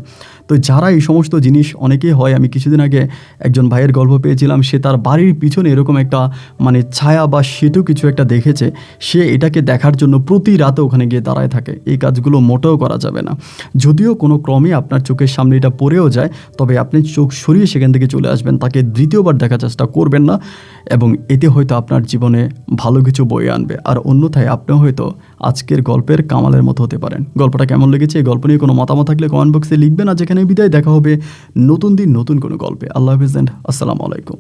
তো যারা এই সমস্ত জিনিস অনেকেই হয়, আমি কিছুদিন আগে একজন ভাইয়ের গল্প পেয়েছিলাম, সে তার বাড়ির পিছনে এরকম একটা মানে ছায়া বা সেতু কিছু একটা দেখেছে, সে এটাকে দেখার জন্য প্রতি রাতে ওখানে গিয়ে দাঁড়ায় থাকে। এই কাজগুলো মোটেও করা যাবে না। যদিও কোনো ক্রমে আপনার চোখের সামনে এটা পড়েও যায়, তবে আপনি চোখ সরিয়ে সেখান থেকে চলে আসবেন, তাকে দ্বিতীয়বার দেখার চেষ্টা করবেন না, এবং এতে হয়তো আপনার জীবনে ভালো কিছু বয়ে আনবে। আর অন্যথায় আপনিও হয়তো আজকের গল্পের কামালের মতো হতে পারেন। গল্পটা কেমন লেগেছে, এই গল্প নিয়ে কোনো মতামত থাকলে কমেন্ট বক্সে লিখবেন। আর যেখানে বিদায়, দেখা হবে নতুন দিন নতুন কোনো গল্পে। আল্লাহ হাফেজ এন্ড আসসালামু আলাইকুম।